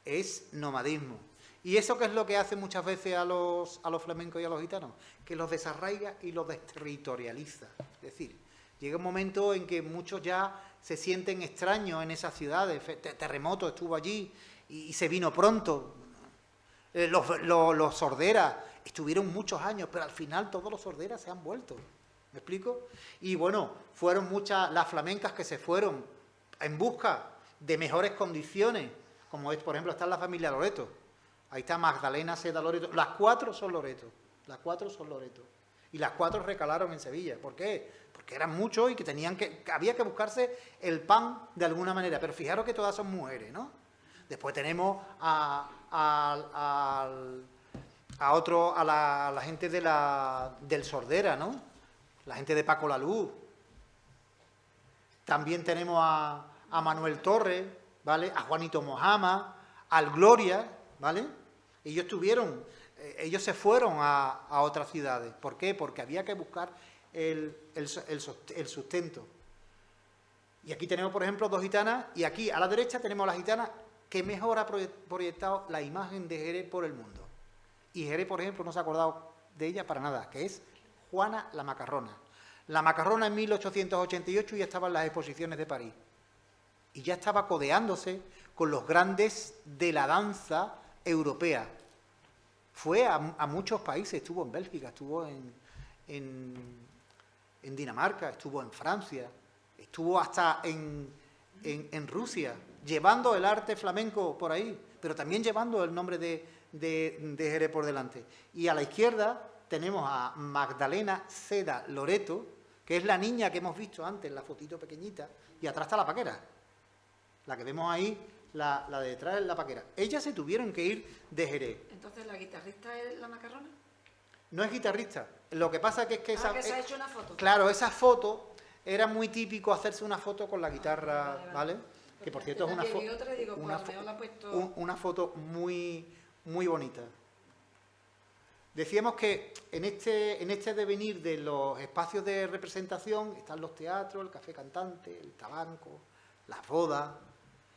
es nomadismo. ¿Y eso qué es lo que hace muchas veces a los flamencos y a los gitanos? Que los desarraiga y los desterritorializa. Es decir, llega un momento en que muchos ya se sienten extraños en esas ciudades. Terremoto estuvo allí y se vino pronto. Los sorderas estuvieron muchos años, pero al final todos los sorderas se han vuelto. ¿Me explico? Y bueno, fueron muchas las flamencas que se fueron en busca de mejores condiciones, como es, por ejemplo, está la familia Loreto. Ahí está Magdalena, Seda, Loreto. Las cuatro son Loreto. Y las cuatro recalaron en Sevilla. ¿Por qué? Porque eran muchos y que había que buscarse el pan de alguna manera. Pero fijaros que todas son mujeres, ¿no? Después tenemos a la gente del Sordera, ¿no? La gente de Paco la Luz. También tenemos a Manuel Torres, ¿vale? A Juanito Mojama, al Gloria, ¿vale? Ellos se fueron a otras ciudades. ¿Por qué? Porque había que buscar el sustento. Y aquí tenemos, por ejemplo, dos gitanas, y aquí a la derecha tenemos a la gitana que mejor ha proyectado la imagen de Jerez por el mundo. Y Jerez, por ejemplo, no se ha acordado de ella para nada, que es Juana la Macarrona. La Macarrona en 1888 ya estaba en las exposiciones de París. Y ya estaba codeándose con los grandes de la danza europea. Fue a muchos países, estuvo en Bélgica, estuvo en Dinamarca, estuvo en Francia, estuvo hasta en Rusia, llevando el arte flamenco por ahí, pero también llevando el nombre de Jerez por delante. Y a la izquierda tenemos a Magdalena Seda Loreto, que es la niña que hemos visto antes, la fotito pequeñita, y atrás está la paquera. La que vemos ahí, la de detrás es la paquera. Ellas se tuvieron que ir de Jerez. Entonces, ¿la guitarrista es la Macarrona? No es guitarrista. Lo que pasa es que esa... que se ha hecho una foto. Claro, esa foto era muy típico hacerse una foto con la guitarra, ¿vale? Que por cierto es una foto muy, muy bonita. Decíamos que en este devenir de los espacios de representación están los teatros, el café cantante, el tabanco, las bodas,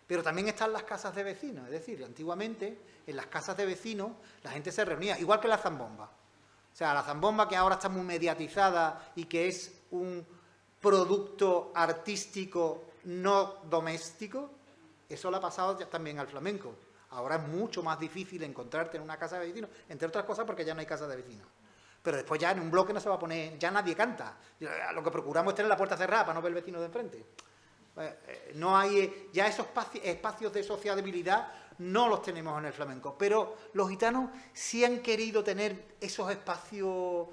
pero también están las casas de vecinos. Es decir, antiguamente en las casas de vecinos la gente se reunía, igual que la zambomba. O sea, la zambomba, que ahora está muy mediatizada y que es un producto artístico no doméstico, eso le ha pasado también al flamenco. Ahora es mucho más difícil encontrarte en una casa de vecinos, entre otras cosas porque ya no hay casa de vecinos. Pero después ya en un bloque no se va a poner, ya nadie canta. Lo que procuramos es tener la puerta cerrada para no ver el vecino de enfrente. No hay, ya esos espacios de sociabilidad no los tenemos en el flamenco, pero los gitanos sí han querido tener esos espacios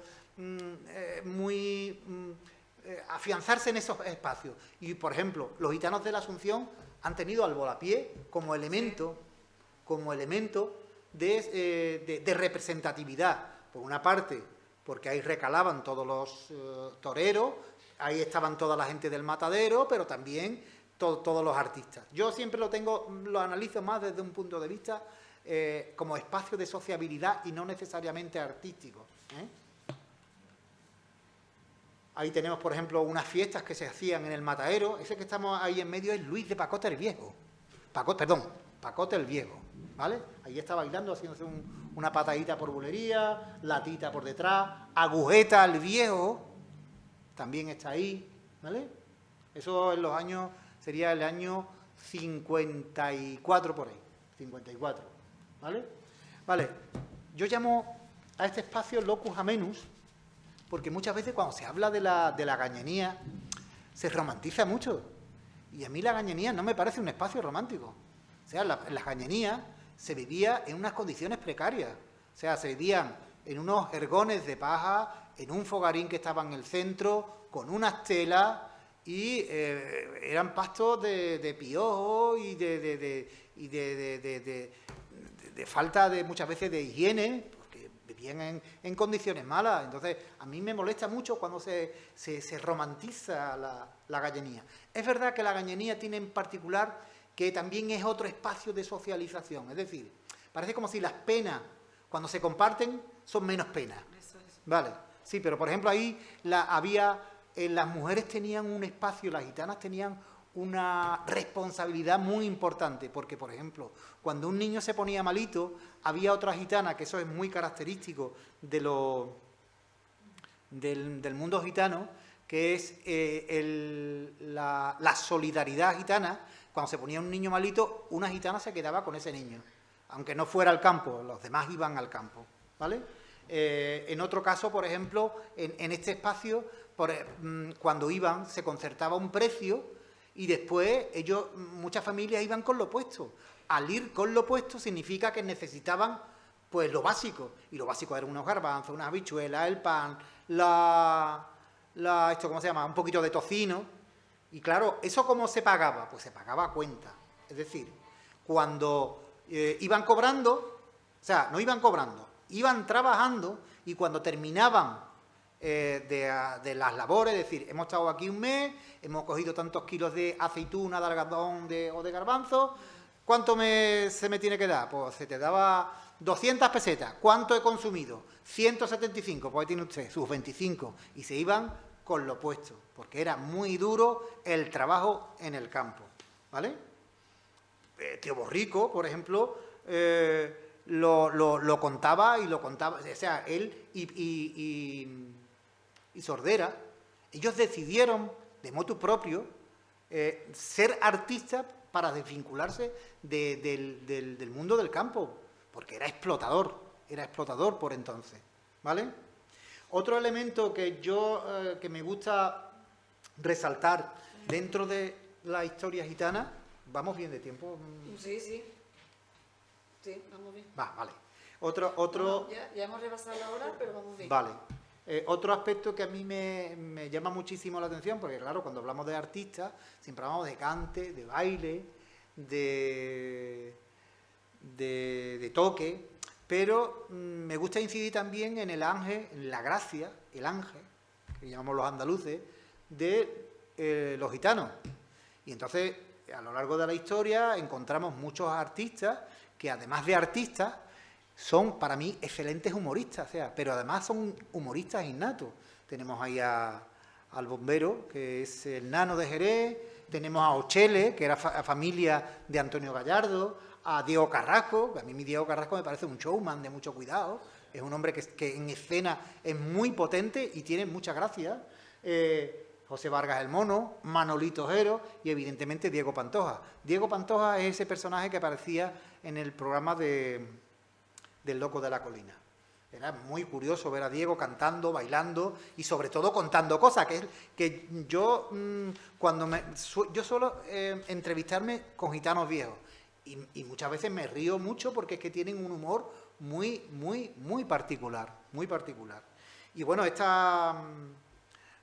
afianzarse en esos espacios. Y, por ejemplo, los gitanos de la Asunción han tenido al volapié como elemento de representatividad. Por una parte, porque ahí recalaban todos los toreros, ahí estaban toda la gente del matadero, pero también todos los artistas. Yo siempre lo analizo más desde un punto de vista como espacio de sociabilidad y no necesariamente artístico. Ahí tenemos, por ejemplo, unas fiestas que se hacían en el matadero. Ese que estamos ahí en medio es Luis de Pacote el Viejo. Pacote el Viejo, ¿vale? Ahí está bailando, haciéndose una patadita por bulería, latita por detrás, Agujeta el Viejo, también está ahí, ¿vale? Eso en los años, sería el año 54 por ahí, 54, ¿vale? Vale, yo llamo a este espacio locus amenus, porque muchas veces cuando se habla de la gañanía, se romantiza mucho. Y a mí la gañanía no me parece un espacio romántico. O sea, la gañanía se vivía en unas condiciones precarias. O sea, se vivían en unos ergones de paja, en un fogarín que estaba en el centro, con unas telas, y eran pastos de piojos y de falta de muchas veces de higiene, porque vivían en condiciones malas. Entonces, a mí me molesta mucho cuando se romantiza la gañanía. Es verdad que la gañanía tiene en particular que también es otro espacio de socialización. Es decir, parece como si las penas, cuando se comparten, son menos penas. Eso. Vale, sí, pero por ejemplo ahí las mujeres tenían un espacio, las gitanas tenían una responsabilidad muy importante, porque, por ejemplo, cuando un niño se ponía malito, había otra gitana, que eso es muy característico del mundo gitano, que es la solidaridad gitana. Cuando se ponía un niño malito, una gitana se quedaba con ese niño, aunque no fuera al campo, los demás iban al campo, ¿vale? En otro caso, por ejemplo, en este espacio, cuando iban, se concertaba un precio y después muchas familias iban con lo opuesto. Al ir con lo opuesto significa que necesitaban pues lo básico, y lo básico eran unos garbanzos, unas habichuelas, el pan, esto, ¿cómo se llama?, un poquito de tocino. Y claro, ¿eso cómo se pagaba? Pues se pagaba a cuenta. Es decir, cuando iban cobrando, o sea, no iban cobrando, iban trabajando, y cuando terminaban de las labores, es decir, hemos estado aquí un mes, hemos cogido tantos kilos de aceituna, de algodón o de garbanzo, ¿cuánto se me tiene que dar? Pues se te daba 200 pesetas. ¿Cuánto he consumido? 175, pues ahí tiene usted sus 25. Y se iban con lo opuesto, porque era muy duro el trabajo en el campo, ¿vale? Tío Borrico, por ejemplo, lo contaba, o sea, él y Sordera, ellos decidieron de motu propio ser artistas para desvincularse del mundo del campo, porque era explotador por entonces, ¿vale? Otro elemento que me gusta resaltar dentro de la historia gitana, ¿vamos bien de tiempo? Sí, vamos bien. Vale. Otro Bueno, ya hemos rebasado la hora, pero vamos bien. Vale. Otro aspecto que a mí me llama muchísimo la atención, porque claro, cuando hablamos de artistas, siempre hablamos de cante, de baile, de toque, pero me gusta incidir también en el ángel, en la gracia, el ángel, que llamamos los andaluces, de los gitanos. Y entonces, a lo largo de la historia, encontramos muchos artistas que, además de artistas, son para mí excelentes humoristas, o sea, pero además son humoristas innatos. Tenemos ahí al bombero, que es el Nano de Jerez, tenemos a Ochele, que era familia de Antonio Gallardo, a Diego Carrasco, que a mí mi Diego Carrasco me parece un showman de mucho cuidado, es un hombre que en escena es muy potente y tiene mucha gracia. José Vargas el Mono, Manolito Ojero y evidentemente Diego Pantoja. Diego Pantoja es ese personaje que aparecía en el programa del Loco de la Colina. Era muy curioso ver a Diego cantando, bailando y sobre todo contando cosas, que yo yo suelo entrevistarme con gitanos viejos y muchas veces me río mucho porque es que tienen un humor muy particular, muy particular. Y bueno,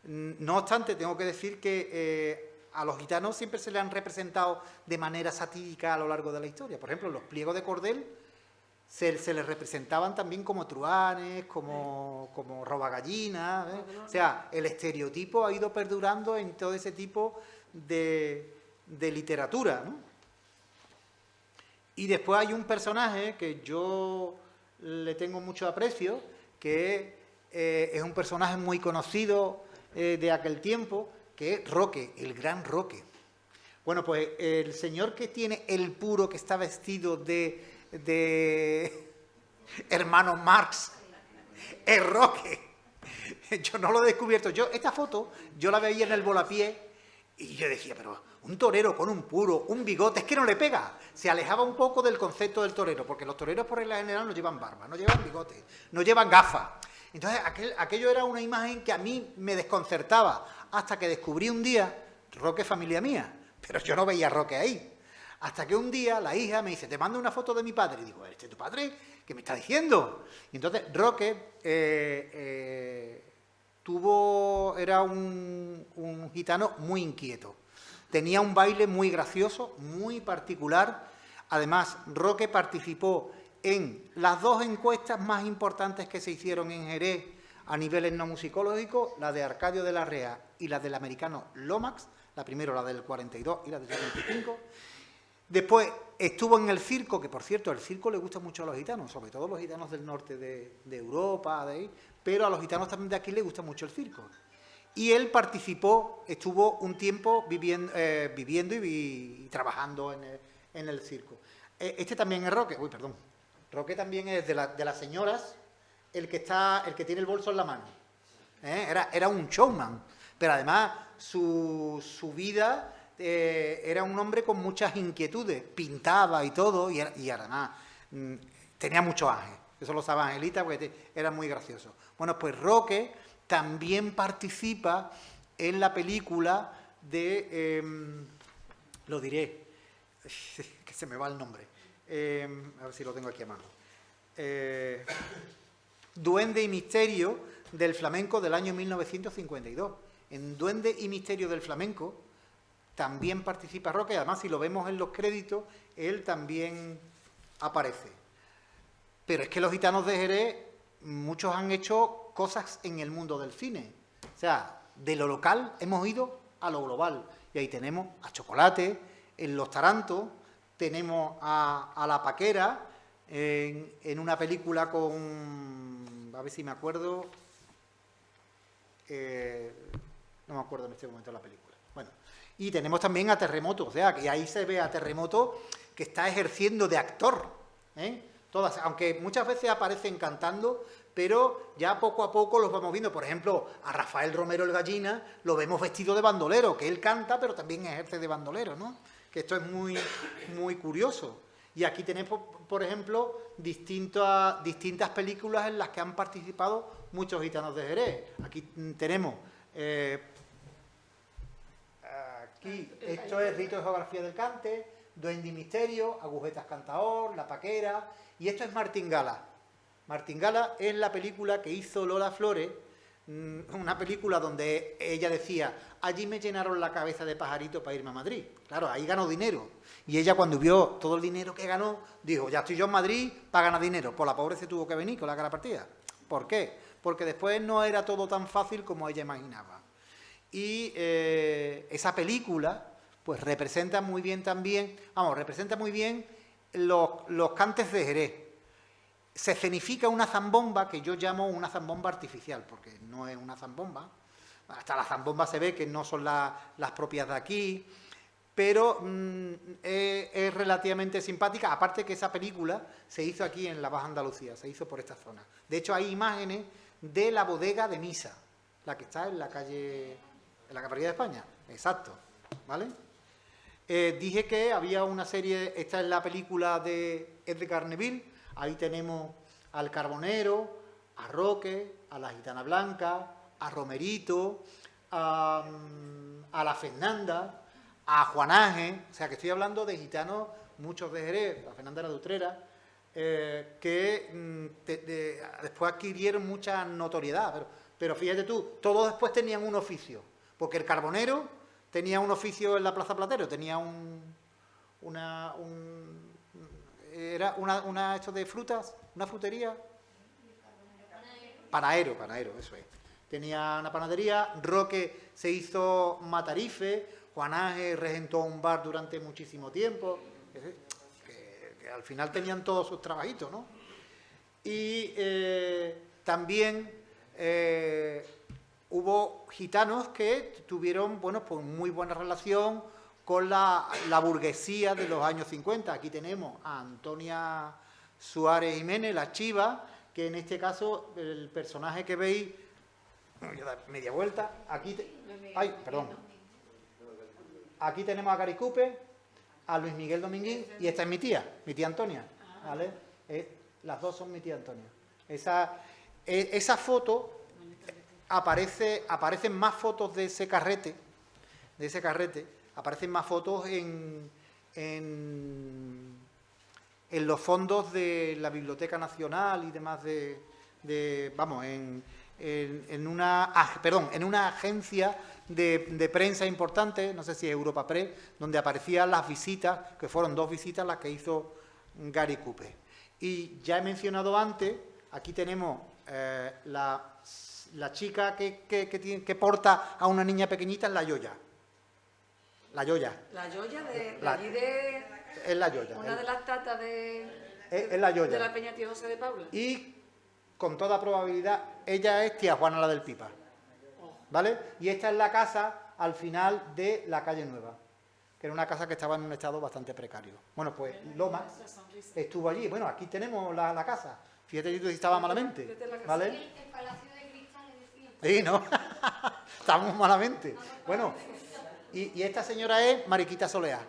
no obstante, tengo que decir que a los gitanos siempre se les han representado de manera satírica a lo largo de la historia. Por ejemplo, en los pliegos de cordel se les representaban también como truanes, como robagallinas, ¿eh? O sea, el estereotipo ha ido perdurando en todo ese tipo de literatura, ¿no? Y después hay un personaje que yo le tengo mucho aprecio, que es un personaje muy conocido de aquel tiempo, que es Roque, el gran Roque. Bueno, pues el señor que tiene el puro, que está vestido de hermano Marx, es Roque. Yo no lo he descubierto. Esta foto, yo la veía en el Volapié y yo decía, pero un torero con un puro, un bigote, es que no le pega. Se alejaba un poco del concepto del torero, porque los toreros por regla general no llevan barba, no llevan bigote, no llevan gafas. Entonces, aquello era una imagen que a mí me desconcertaba, hasta que descubrí un día, Roque es familia mía, pero yo no veía a Roque ahí. Hasta que un día la hija me dice, te mando una foto de mi padre. Y digo, ¿este es tu padre? ¿Qué me está diciendo? Y entonces Roque era un gitano muy inquieto. Tenía un baile muy gracioso, muy particular. Además, Roque participó en las dos encuestas más importantes que se hicieron en Jerez a nivel etnomusicológico, la de Arcadio de la Rea y la del americano Lomax, la primera, la del 42 y la del 75. Después estuvo en el circo, que por cierto el circo le gusta mucho a los gitanos, sobre todo los gitanos del norte de Europa, de ahí, pero a los gitanos también de aquí les gusta mucho el circo. Y él participó, estuvo un tiempo viviendo y trabajando en el circo. Este también es Roque, Roque también es de las señoras, el que tiene el bolso en la mano. Era un showman, pero además su vida era un hombre con muchas inquietudes, pintaba y todo, y además tenía mucho ángel. Eso lo sabe Angelita porque era muy gracioso. Bueno, pues Roque también participa en la película de, lo diré, que se me va el nombre, a ver si lo tengo aquí a mano, Duende y Misterio del Flamenco del año 1952. En Duende y Misterio del Flamenco también participa Roque, además si lo vemos en los créditos, él también aparece. Pero es que los gitanos de Jerez, muchos han hecho cosas en el mundo del cine. O sea, de lo local hemos ido a lo global. Y ahí tenemos a Chocolate, en Los Tarantos, tenemos a La Paquera, en una película con... a ver si me acuerdo... no me acuerdo en este momento la película. Bueno, y tenemos también a Terremoto, o sea, que ahí se ve a Terremoto que está ejerciendo de actor, Todas, aunque muchas veces aparecen cantando, pero ya poco a poco los vamos viendo. Por ejemplo, a Rafael Romero el Gallina lo vemos vestido de bandolero, que él canta, pero también ejerce de bandolero, ¿no? Que esto es muy curioso. Y aquí tenemos, por ejemplo, distintas películas en las que han participado muchos gitanos de Jerez. Aquí tenemos... esto es Rito de Geografía del Cante, Duende y Misterio, Agujetas Cantaor, La Paquera, y esto es Martín Gala. Martín Gala es la película que hizo Lola Flores, una película donde ella decía, allí me llenaron la cabeza de pajarito para irme a Madrid. Claro, ahí ganó dinero. Y ella cuando vio todo el dinero que ganó, dijo, ya estoy yo en Madrid para ganar dinero. Pues la pobre se tuvo que venir con la cara partida. ¿Por qué? Porque después no era todo tan fácil como ella imaginaba. Y esa película, pues representa muy bien también, representa muy bien los cantes de Jerez. se escenifica una zambomba que yo llamo una zambomba artificial, porque no es una zambomba. Hasta las zambombas se ve que no son las propias de aquí, pero es relativamente simpática, aparte que esa película se hizo aquí en la Baja Andalucía, se hizo por esta zona. De hecho, hay imágenes de la bodega de Misa, la que está en la calle, en la Capital de España, exacto, ¿vale? Dije que había una serie, esta es la película de Edgar Neville, ahí tenemos al Carbonero, a Roque, a la Gitana Blanca, a Romerito, a la Fernanda, a Juanaje, o sea que estoy hablando de gitanos, muchos de Jerez, la Fernanda era de Utrera, que después adquirieron mucha notoriedad, pero fíjate tú, todos después tenían un oficio, porque el Carbonero tenía un oficio en la Plaza Platero, tenía una esto de frutas, una frutería, panadero, eso es. Tenía una panadería, Roque se hizo matarife, Juanaje regentó un bar durante muchísimo tiempo, que al final tenían todos sus trabajitos, ¿no? Y también hubo gitanos que tuvieron, bueno, pues muy buena relación con la burguesía de los años 50. Aquí tenemos a Antonia Suárez Jiménez, la Chiva, que en este caso el personaje que veis, voy a dar media vuelta, aquí, aquí tenemos a Gary Cooper, a Luis Miguel Dominguín, y esta es mi tía Antonia, ¿vale? Las dos son mi tía Antonia. Esa foto, aparecen más fotos de ese carrete, aparecen más fotos en los fondos de la Biblioteca Nacional y demás en una agencia de prensa importante, no sé si es Europa Press, donde aparecían las visitas, que fueron 2 visitas las que hizo Gary Cooper. Y ya he mencionado antes, aquí tenemos la chica que porta a una niña pequeñita, es la Yoya. La Yoya. La Yoya de allí de... Es la Yoya. Una de las tatas es la Yoya. De la Peña Tío José de Paula. Y con toda probabilidad, ella es tía Juana la del Pipa. ¿Vale? Y esta es la casa al final de la calle Nueva, que era una casa que estaba en un estado bastante precario. Bueno, pues Lomas estuvo allí. Bueno, aquí tenemos la casa. Fíjate si estaba malamente. ¿Vale? El Palacio de Cristal, le decían. Sí, ¿no? Estábamos malamente. Bueno, y esta señora es Mariquita Soleá.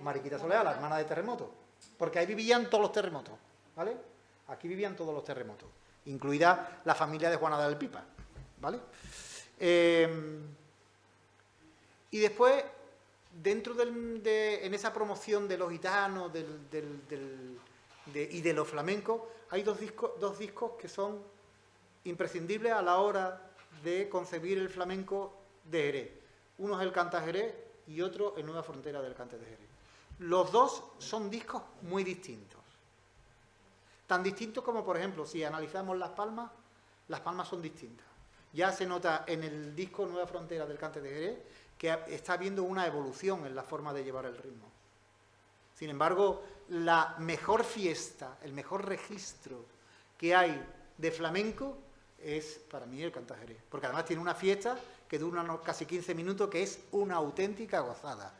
Mariquita Soleá, la hermana de Terremoto. Porque ahí vivían todos los terremotos. ¿Vale? Aquí vivían todos los terremotos, incluida la familia de Juana del Pipa, ¿vale? Y después, dentro en esa promoción de los gitanos y de los flamencos, hay dos discos que son imprescindibles a la hora de concebir el flamenco de Jerez. Uno es el Canta Jerez y otro el Nueva Frontera del Cante de Jerez. Los dos son discos muy distintos. Tan distintos como, por ejemplo, si analizamos las palmas son distintas. Ya se nota en el disco Nueva Frontera del Cante de Jerez que está habiendo una evolución en la forma de llevar el ritmo. Sin embargo, la mejor fiesta, el mejor registro que hay de flamenco es, para mí, el Canta Jerez. Porque además tiene una fiesta que dura casi 15 minutos, que es una auténtica gozada.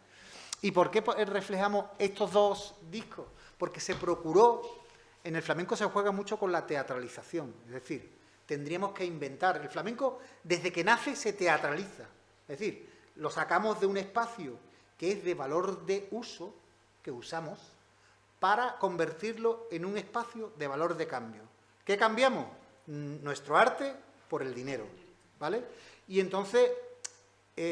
¿Y por qué reflejamos estos dos discos? Porque se procuró... En el flamenco se juega mucho con la teatralización, es decir, tendríamos que inventar. El flamenco, desde que nace, se teatraliza. Es decir, lo sacamos de un espacio que es de valor de uso, que usamos, para convertirlo en un espacio de valor de cambio. ¿Qué cambiamos? Nuestro arte por el dinero, ¿vale? Y entonces,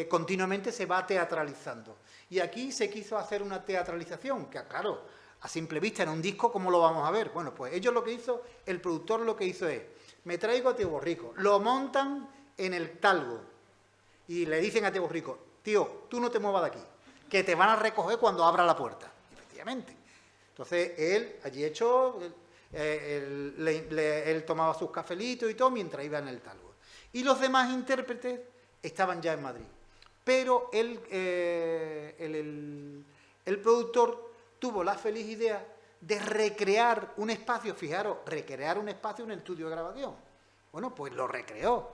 continuamente se va teatralizando. Y aquí se quiso hacer una teatralización, que claro... A simple vista, en un disco, ¿cómo lo vamos a ver? Bueno, pues ellos lo que hizo, el productor lo que hizo es, me traigo a Tío Borrico, lo montan en el talgo y le dicen a Tío Borrico, tío, tú no te muevas de aquí, que te van a recoger cuando abra la puerta. Efectivamente. Entonces, él, allí hecho, él tomaba sus cafelitos y todo mientras iba en el talgo. Y los demás intérpretes estaban ya en Madrid. Pero el productor tuvo la feliz idea de recrear un espacio, fijaros, recrear un espacio en el estudio de grabación. Bueno, pues lo recreó.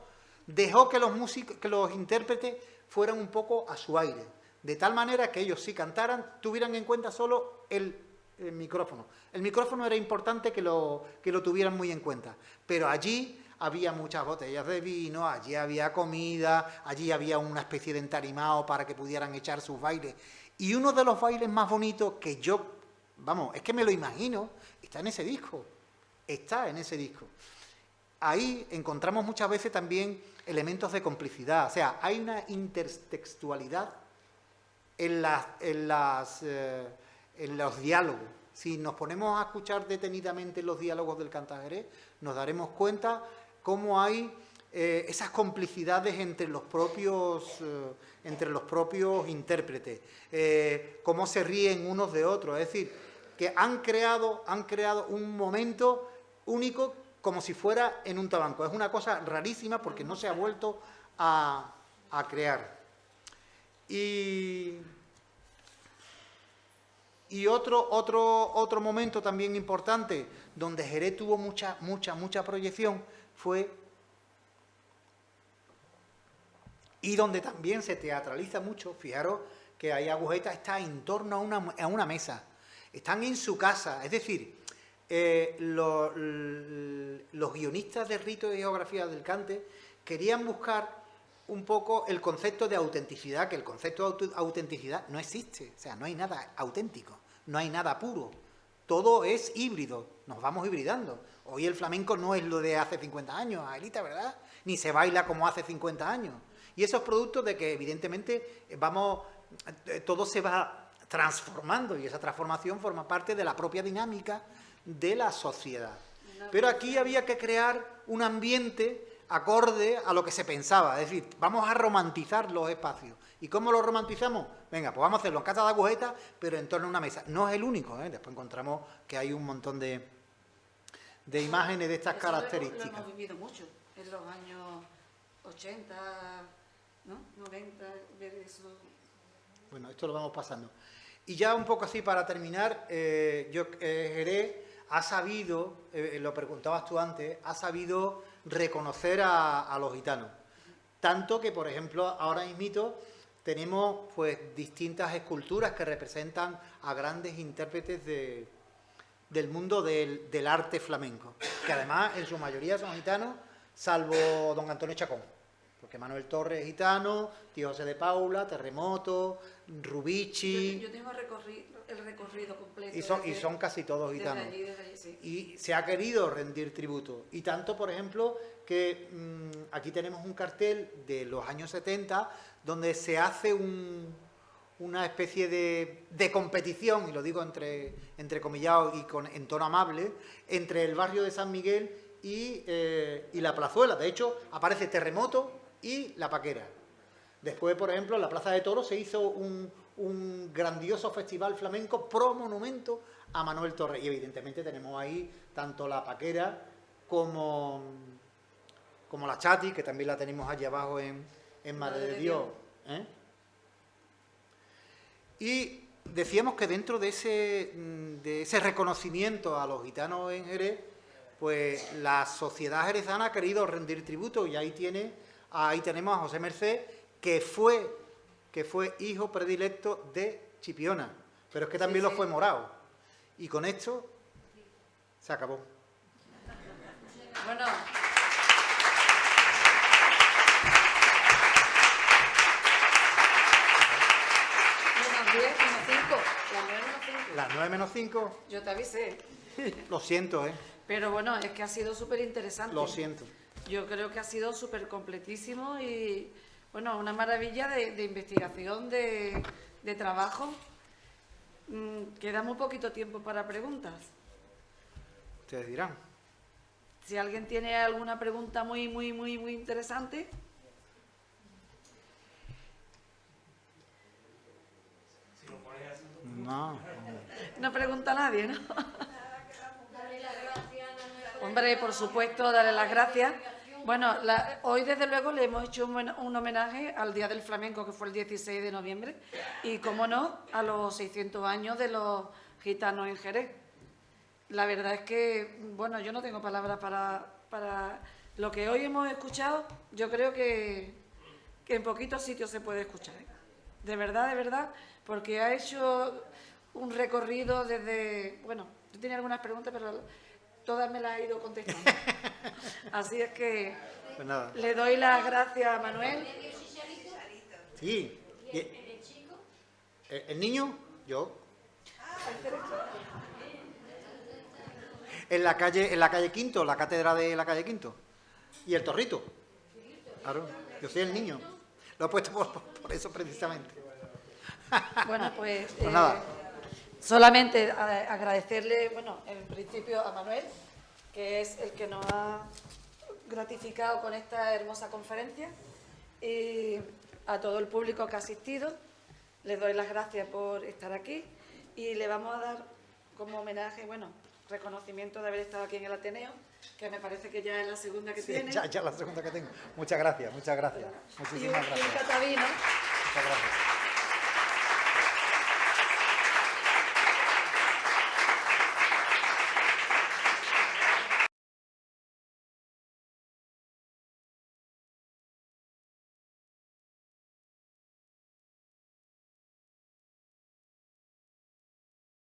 Dejó que los músicos, que los intérpretes fueran un poco a su aire, de tal manera que ellos, si cantaran, tuvieran en cuenta solo el micrófono. El micrófono era importante que lo tuvieran muy en cuenta, pero allí había muchas botellas de vino, allí había comida, allí había una especie de entarimado para que pudieran echar sus bailes. Y uno de los bailes más bonitos que yo, vamos, es que me lo imagino, está en ese disco, Ahí encontramos muchas veces también elementos de complicidad, o sea, hay una intertextualidad en los diálogos. Si nos ponemos a escuchar detenidamente los diálogos del Cante a Jerez, nos daremos cuenta cómo hay esas complicidades entre los propios intérpretes, cómo se ríen unos de otros, es decir, que han creado un momento único como si fuera en un tabanco. Es una cosa rarísima porque no se ha vuelto a crear. Y otro momento también importante donde Jerez tuvo mucha proyección fue, y donde también se teatraliza mucho, fijaros que ahí Agujeta está en torno a una mesa, están en su casa, es decir, los guionistas de Rito y Geografía del Cante querían buscar un poco el concepto de autenticidad, que el concepto de autenticidad no existe, o sea, no hay nada auténtico, no hay nada puro, todo es híbrido, nos vamos hibridando. Hoy el flamenco no es lo de hace 50 años, Aelita, ¿verdad? Ni se baila como hace 50 años. Y eso es producto de que evidentemente todo se va transformando y esa transformación forma parte de la propia dinámica de la sociedad. Pero aquí había que crear un ambiente acorde a lo que se pensaba, es decir, vamos a romantizar los espacios. ¿Y cómo lo romantizamos? Venga, pues vamos a hacerlo en casa de Agujeta, pero en torno a una mesa. No es el único, después encontramos que hay un montón de imágenes de estas características. Lo hemos vivido mucho en los años 80, ¿no? 90, ver eso. Bueno, esto lo vamos pasando. Y ya un poco así para terminar, Jerez ha sabido, lo preguntabas tú antes, ha sabido reconocer a los gitanos. Tanto que, por ejemplo, ahora mismito tenemos pues distintas esculturas que representan a grandes intérpretes del mundo del arte flamenco, que además en su mayoría son gitanos, salvo don Antonio Chacón, porque Manuel Torres es gitano, tío José de Paula, Terremoto, Rubici. Yo tengo el recorrido completo. Y son casi todos gitanos. Desde allí, sí. Y se ha querido rendir tributo. Y tanto, por ejemplo, que aquí tenemos un cartel de los años 70 donde se hace una especie de competición, y lo digo entrecomillado y en tono amable, entre el barrio de San Miguel y la Plazuela. De hecho, aparece Terremoto y La Paquera. Después, por ejemplo, en la Plaza de Toros se hizo un grandioso festival flamenco pro monumento a Manuel Torres. Y evidentemente tenemos ahí tanto La Paquera como la Chati, que también la tenemos allí abajo en Madre de Dios. Y decíamos que dentro de ese reconocimiento a los gitanos en Jerez, pues la sociedad jerezana ha querido rendir tributo, y ahí tenemos a José Merced, que fue hijo predilecto de Chipiona, pero es que también lo fue Morao. Y con esto se acabó. Bueno. Las 9 menos 5. Yo te avisé. Lo siento, Pero bueno, es que ha sido súper interesante. Lo siento. Yo creo que ha sido súper completísimo y, bueno, una maravilla de investigación, de trabajo. Queda muy poquito tiempo para preguntas. Ustedes dirán. Si alguien tiene alguna pregunta muy interesante. No. No pregunta a nadie, ¿no? Darle las gracias a nuestra Hombre, por supuesto, darle las gracias. Bueno, hoy desde luego le hemos hecho un homenaje al Día del Flamenco, que fue el 16 de noviembre, y, cómo no, a los 600 años de los gitanos en Jerez. la verdad es que, bueno, yo no tengo palabras para lo que hoy hemos escuchado. Yo creo que en poquitos sitios se puede escuchar, ¿eh? De verdad, porque ha hecho un recorrido desde... Bueno, yo tenía algunas preguntas, pero todas me las he ido contestando. Así es que Pues nada. le doy las gracias a Manuel. Sí. ¿Y el chico? ¿El niño? Yo. En la calle Quinto, la cátedra de la calle Quinto. Y el Torrito. Claro, yo soy el niño. Lo he puesto por eso precisamente. Bueno, pues Nada. solamente agradecerle, bueno, en principio a Manuel, que es el que nos ha gratificado con esta hermosa conferencia, y a todo el público que ha asistido. Les doy las gracias por estar aquí y le vamos a dar como homenaje, bueno, reconocimiento de haber estado aquí en el Ateneo, que me parece que ya es la segunda que Sí, tiene. ya la segunda que tengo. Muchas gracias, muchas gracias. Y un Muchísimas gracias. catavino. Muchas gracias.